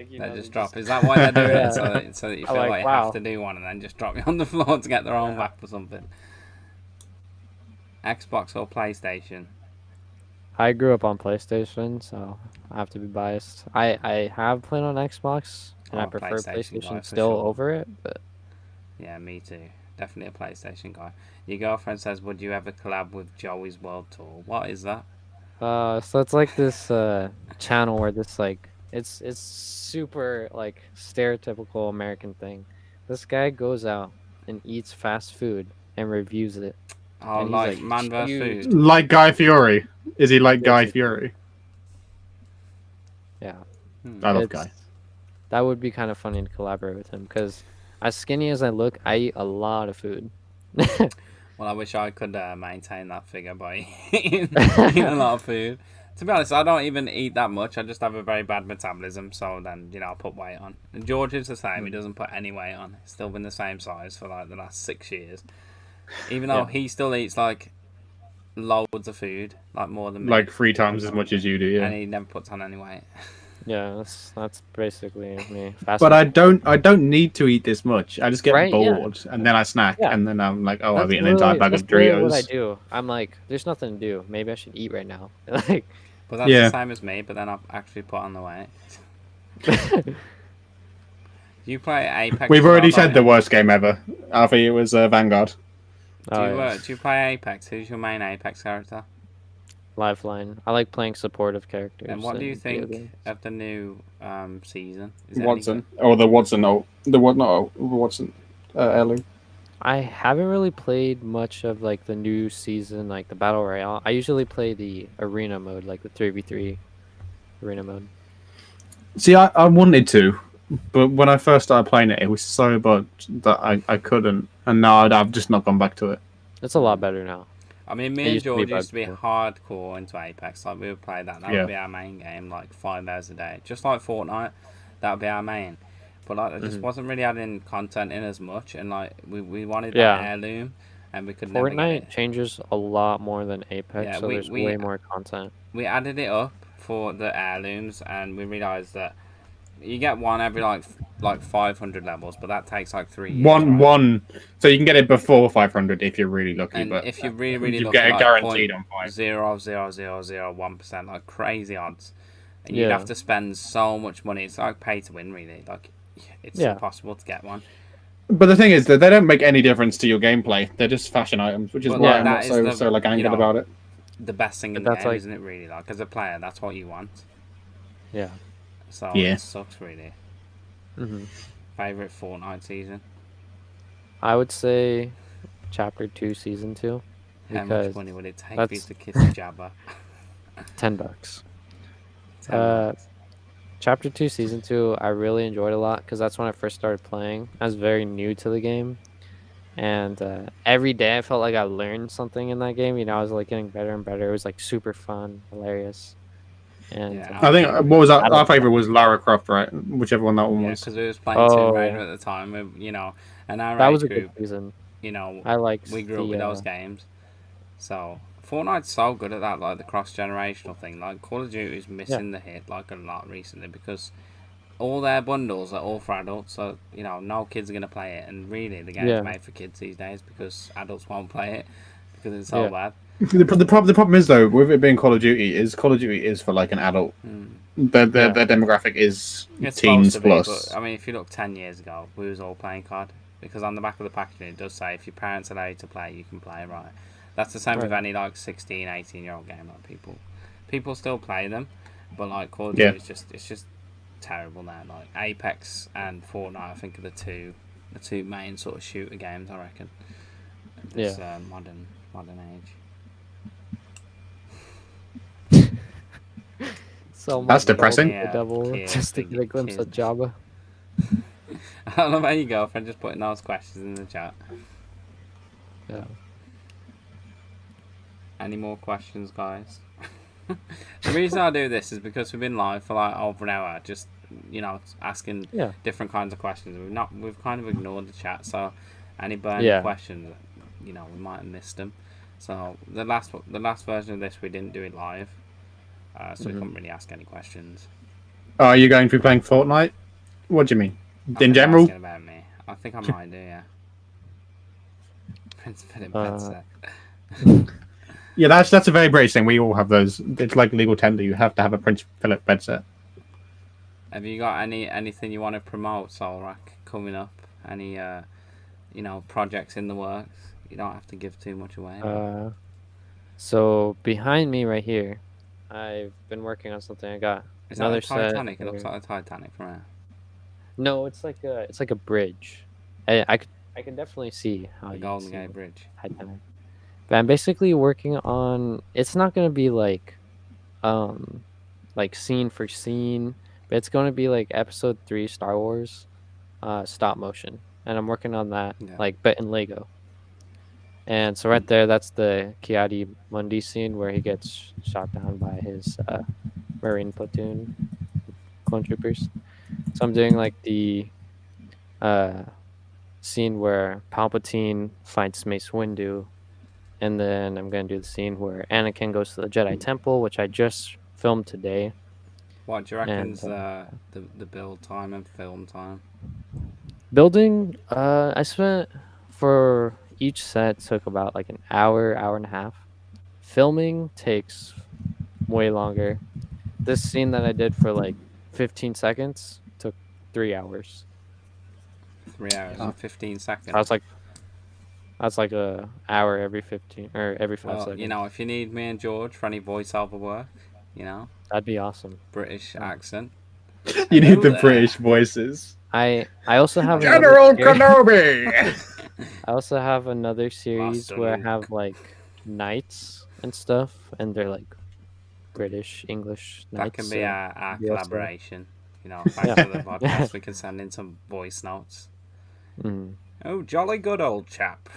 you They know, just drop. Is that why they're doing Yeah. it? So that you feel I'm like, like you wow. have to do one and then just drop you on the floor to get their own back for something. Xbox or PlayStation? I grew up on PlayStation, so I have to be biased. I have played on Xbox, and I Oh, prefer PlayStation guy PlayStation for still sure. over it. But Yeah, me too. definitely a PlayStation guy. Your girlfriend says, "Would you ever collab with Joey's World Tour?" What is that? So it's like this channel where this like it's super like stereotypical American thing. This guy goes out and eats fast food and reviews it. Oh, And he's like like, Man vs "Huge." Food. Like Guy Fieri. Is he like Guy Basically. Fieri? Yeah. I love It's- Guy. That would be kind of funny to collaborate with him because as skinny as I look, I eat a lot of food. Well, I wish I could maintain that figure by eating a lot of food. To be honest, I don't even eat that much. I just have a very bad metabolism, so then, I put weight on. And George is the same. He doesn't put any weight on. He's still been the same size for like the last 6 years. Even though he still eats like loads of food, like more than me. Like 3 times as much as you do, yeah. And he never puts on any weight. Yeah, that's basically me. Fast But food. I don't need to eat this much. I just get Right, yeah. bored, and then I snack, Yeah. and then I'm like, oh, I've That's eaten an entire literally- bag that's of literally what I Doritos. do. I'm like, there's nothing to do. Maybe I should eat right now. Like, But that's Yeah. the same as me, but then I've actually put on the weight. You play Apex? We've as already well, said don't the you? worst game ever. Alfie, it was Vanguard. Do you play Apex? Who's your main Apex character? Lifeline. I like playing supportive characters. And what do you in video think games. of the new season? Is it any Watson. Or the Watson. Oh, the what? No, Watson. Heirloom. I haven't really played much of like the new season, like the battle royale. I usually play the arena mode, like the 3v3 arena mode. See, I wanted to, but when I first started playing it, it was so bad that I couldn't. And now I've just not gone back to it. It's a lot better now. I mean, It me and used to be George used to be bad hardcore into Apex. Like, we would play that. That Yeah. would be our main game, like 5 hours a day. Just like Fortnite, that would be our main. But, like, it just wasn't really adding content in as much. And, like, we wanted that Yeah. heirloom, and we could never get Fortnite it. changes a lot more than Apex, Yeah, so we- there's we- way more content. We added it up for the heirlooms, and we realised that you get one every, like 500 levels, but that takes, like, 3 years. right? One. So you can get it before 500 if you're really lucky, And but if you're really, really you lucky, get it like guaranteed on 5. 0.00001%, like crazy odds. And you'd Yeah. have to spend so much money. It's like pay to win, really. Like, it's Yeah. impossible to get one. But the thing is that they don't make any difference to your gameplay. They're just fashion items, which is Well, why yeah, I'm that not is so the- so like angered know, about it. The best thing in But the that's game, like- isn't it, really? Like, as a player, that's what you want. Yeah. So Yeah. it sucks, really. hmm Favourite Fortnite season? I would say Chapter 2, Season 2, How much because money would it take for you that's- to kiss a Jabba? $10. $10. Chapter 2, Season 2, I really enjoyed a lot because that's when I first started playing. I was very new to the game. And every day I felt like I learned something in that game. I was like getting better and better. It was like super fun, hilarious. And Yeah, I think what was I don't- our favorite was Lara Croft, right? Whichever one that one Yeah, was. because we was playing Oh, Tomb Raider yeah. at the time, and our that age was a group, good season. we I liked grew up with the, those games. So Fortnite's so good at that, like the cross-generational thing. Like Call of Duty is missing the hit like a lot recently because all their bundles are all for adults. So no kids are gonna play it, and really the game's Yeah. made for kids these days because adults won't play it because it's so Yeah. bad. The problem is though, with it being Call of Duty is for like an adult. Their demographic is It's teens supposed to plus. be, but I mean, if you look 10 years ago, we was all playing COD because on the back of the packaging it does say if your parents allow you to play, you can play. Right, that's the same with Right. any like 16, 18-year-old game. Like people still play them, but like Call of Yeah. Duty it's just terrible now. Like Apex and Fortnite, I think are the two main sort of shooter games. I reckon. This modern age. So much That's depressing. The devil Yeah, just to get a glimpse of kids. Jabba. I love how you girlfriend just putting those questions in the chat. Yeah. Any more questions, guys? The reason I do this is because we've been live for like over an hour, just asking Yeah. different kinds of questions. We've kind of ignored the chat, so any burning Yeah. questions, we might have missed them. So the last version of this we didn't do it live, so we couldn't really ask any questions. Oh, are you going to be playing Fortnite? What do you mean? I In think you're general? asking about me. I think I might do, yeah. Prince Philip headset. Yeah, that's a very British thing. We all have those. It's like legal tender. You have to have a Prince Philip bed set. Have you got anything you want to promote, Solrak, coming up? Any projects in the works? You don't have to give too much away. So behind me right here, I've been working on something. I got Is another that the Titanic? set. It looks like the Titanic from here. No, it's like a bridge. I can definitely see how The you Golden see Gate it. Bridge. Titanic. But I'm basically working on. It's not gonna be like scene for scene, but it's gonna be like episode 3 Star Wars, stop motion, and I'm working on that Yeah. but in Lego. And so right there, that's the Kiadi Mundi scene where he gets shot down by his Marine platoon clone troopers. So I'm doing like the scene where Palpatine fights Mace Windu, and then I'm gonna do the scene where Anakin goes to the Jedi Temple, which I just filmed today. What do you reckon's And, the build time and film time? Building, I spent for each set took about like an hour, hour and a half. Filming takes way longer. This scene that I did for like 15 seconds took 3 hours. 3 hours and 15 seconds. That's like a hour every 15 or every 5 seconds. If you need me and George for any voiceover work, that'd be awesome. British accent. You need the British voices. I also have General Kenobi. I also have another series Master where I Luke. have like knights and stuff, and they're like British English That knights. can be our yeah, so- collaboration. Thanks for the podcast. We can send in some voice notes. Mm. Oh, jolly good old chap.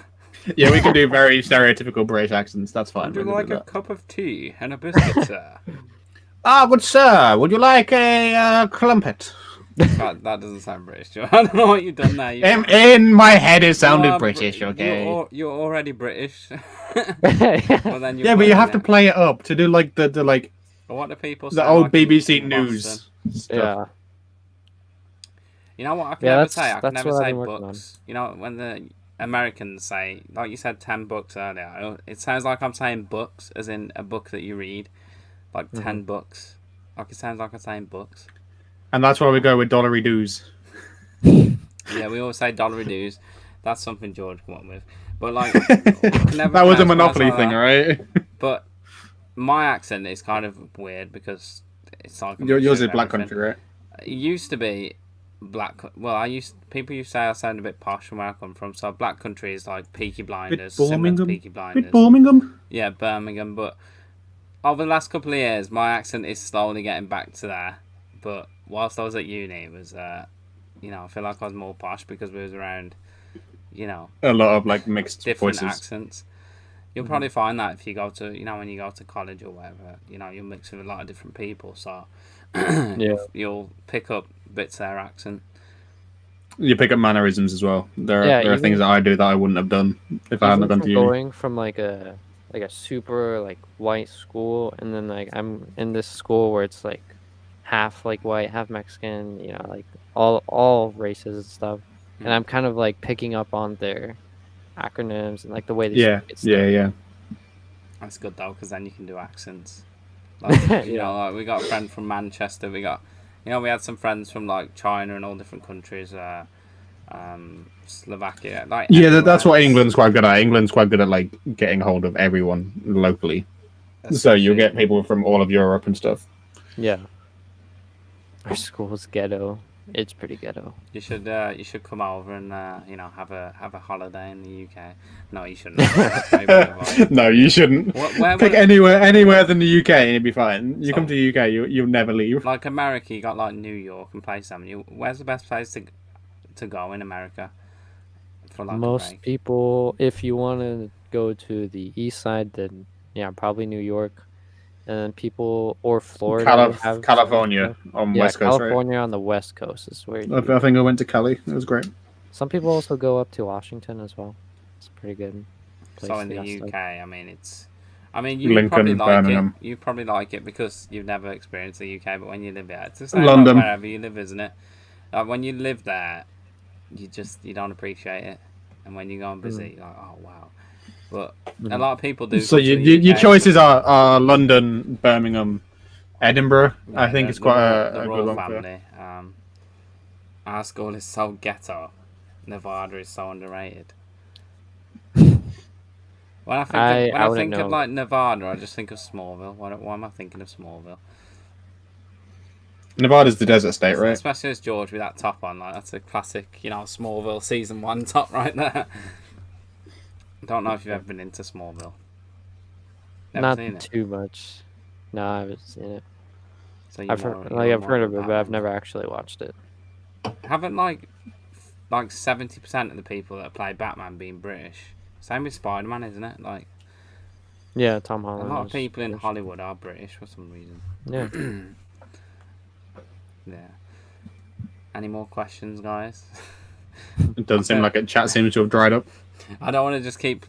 Yeah, we can do very stereotypical British accents. That's fine. Would you we can like do a that. cup of tea and a biscuit, sir? Good sir. Would you like a crumpet? That doesn't sound British. I don't know what you've done there. In my head, it You sounded are British. Okay. You're already British. Well, then Yeah, but you have to play it up to do like the like What do people say? the old like BBC in News Boston? stuff. Yeah. You know what? I can Yeah, never that's- say. I can that's never what I've say been working books. When the Americans say, like you said, 10 books earlier, it sounds like I'm saying books, as in a book that you read, like 10 books. Like it sounds like I'm saying books. And that's why we go with dollary dues. Yeah, we always say dollary dues. That's something George come up with. But like, That was a Monopoly thing, right? But my accent is kind of weird because it's like Yours is Black Country, right? It used to be Black. Well, people used to say I sound a bit posh from where I come from. So Black Country is like Peaky Blinders, similar to Peaky Blinders. Birmingham. Yeah, Birmingham. But over the last couple of years, my accent is slowly getting back to there. But whilst I was at uni, it was, I feel like I was more posh because we was around, A lot of like mixed different voices. accents. You'll probably find that if you go to, when you go to college or whatever, you'll mix with a lot of different people. So you'll pick up bits of their accent. You pick up mannerisms as well. There are even- things that I do that I wouldn't have done if I hadn't Even gone to from uni. going from like a super like white school, and then like I'm in this school where it's like half like white, half Mexican, like all races and stuff. And I'm kind of like picking up on their acronyms and like the way they Yeah, speak and yeah, stuff. yeah. That's good though, because then you can do accents. Like, Yeah. like we got a friend from Manchester. We got, we had some friends from like China and all different countries. Slovakia, like Yeah, everywhere. that's what England's quite good at. England's quite good at like getting hold of everyone locally. So you get people from all of Europe and stuff. Yeah. Our school's ghetto. It's pretty ghetto. You should come over and have a holiday in the UK. No, you shouldn't. Maybe avoid. No, you shouldn't. Where Pick would- anywhere than the UK and you'll be fine. You So- come to the UK, you'll never leave. Like America, you got like New York and places. Where's the best place to go in America for like a Most break? people, if you want to go to the east side, then yeah, probably New York. And then people or Florida. have California on Yeah, West Coast, California on the West Coast is where. right? I think I went to Cali. It was great. Some people also go up to Washington as well. It's a pretty good. Place So in to the get UK, stuff. you Lincoln, probably like Birmingham. it. You probably like it because you've never experienced the UK. But when you live there, it's the same London. like wherever you live, isn't it? Like when you live there, you don't appreciate it, and when you go and visit, you're like, oh wow. But a lot of people do. So come to the your UK. choices are London, Birmingham, Edinburgh. I Yeah, think the- it's quite the a royal good one. For... family. Our school is so ghetto Nevada is so underrated. When I think of like Nevada, I just think of Smallville. Why am I thinking of Smallville? Nevada's the desert state, right? Especially as George with that top on, like that's a classic, Smallville season 1 top right there. Don't know if you've ever been into Smallville. Not too much. No, I haven't seen it. So I've heard of it, but I've never actually watched it. Haven't like 70% of the people that play Batman being British. Same with Spider-Man, isn't it? Like, yeah, Tom Holland. A lot of people in Hollywood are British for some reason. Yeah. Yeah. Any more questions, guys? It doesn't seem like it. Chat seems to have dried up. I don't want to just keep,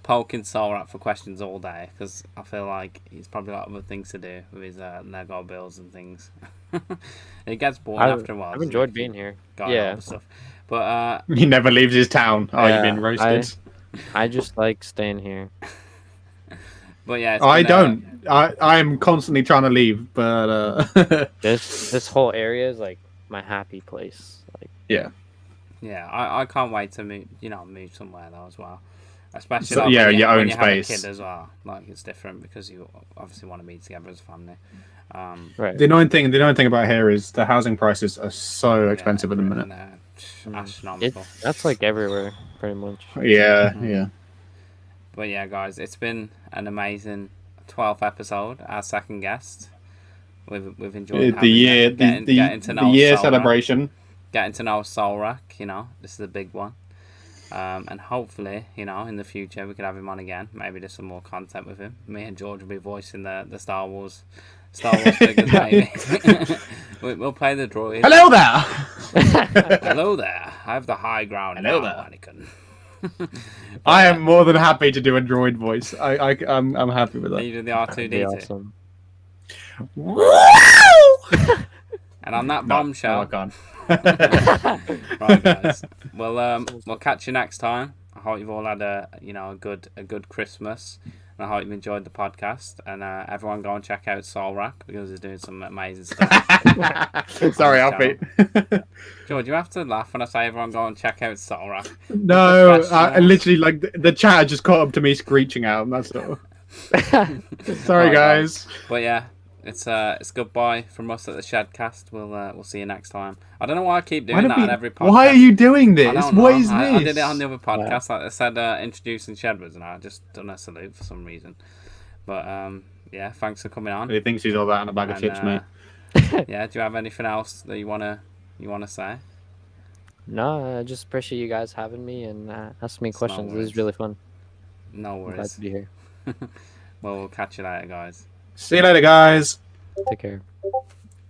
poking SolracJr for questions all day, because I feel like he's probably got other things to do with his Lego builds and things. It gets boring after a while. I've enjoyed being here. Yeah. Stuff. But he never leaves his town. Oh, you've been roasted. I just like staying here. But yeah, I don't. I am constantly trying to leave, but this whole area is like my happy place. Like, yeah. Yeah, I can't wait to move somewhere though as well. Especially when your own have space. a kid as well. Like, it's different because you obviously want to be together as a family. Right. The annoying thing about here is the housing prices are so expensive at the minute. Astronomical. That's like everywhere, pretty much. Yeah, yeah. But yeah, guys, it's been an amazing 12th episode. Our second guest. We've enjoyed the year SolracJr celebration. Getting to know SolracJr. This is a big one. And hopefully, in the future we could have him on again. Maybe there's some more content with him. Me and George will be voicing the Star Wars figures, maybe. We'll play the droid. Hello there. Hello there. I have the high ground. Hello now, there. Anakin. I am more than happy to do a droid voice. I'm happy with that. You do the R2D2. Awesome. And on that bombshell. Oh, I can't. Right, guys. We'll catch you next time. I hope you've all had a good Christmas, and I hope you've enjoyed the podcast. And everyone go and check out SolracJr because he's doing some amazing stuff. Sorry, Alfie. George, you have to laugh when I say everyone go and check out SolracJr. No, I literally the chat just caught up to me screeching out. That's all. Sorry, guys. But yeah. It's goodbye from us at the SHEDCAST. We'll see you next time. I don't know why I keep doing that on every podcast. Why are you doing this? What is this? I did it on the other podcast. Like I said, introducing Shedwards, and I just done a salute for some reason. But yeah, thanks for coming on. He thinks he's all that in a bag of chips, mate. Yeah, do you have anything else that you wanna say? No, I just appreciate you guys having me and asking me questions. This is really fun. No worries. I'm glad to be here. Well, we'll catch you later, guys. See you later, guys. Take care.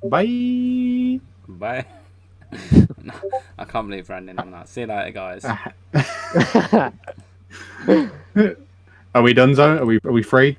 Bye. Bye. No, I can't believe we're ending on that. See you later, guys. Are we done, Zoe? Are we free?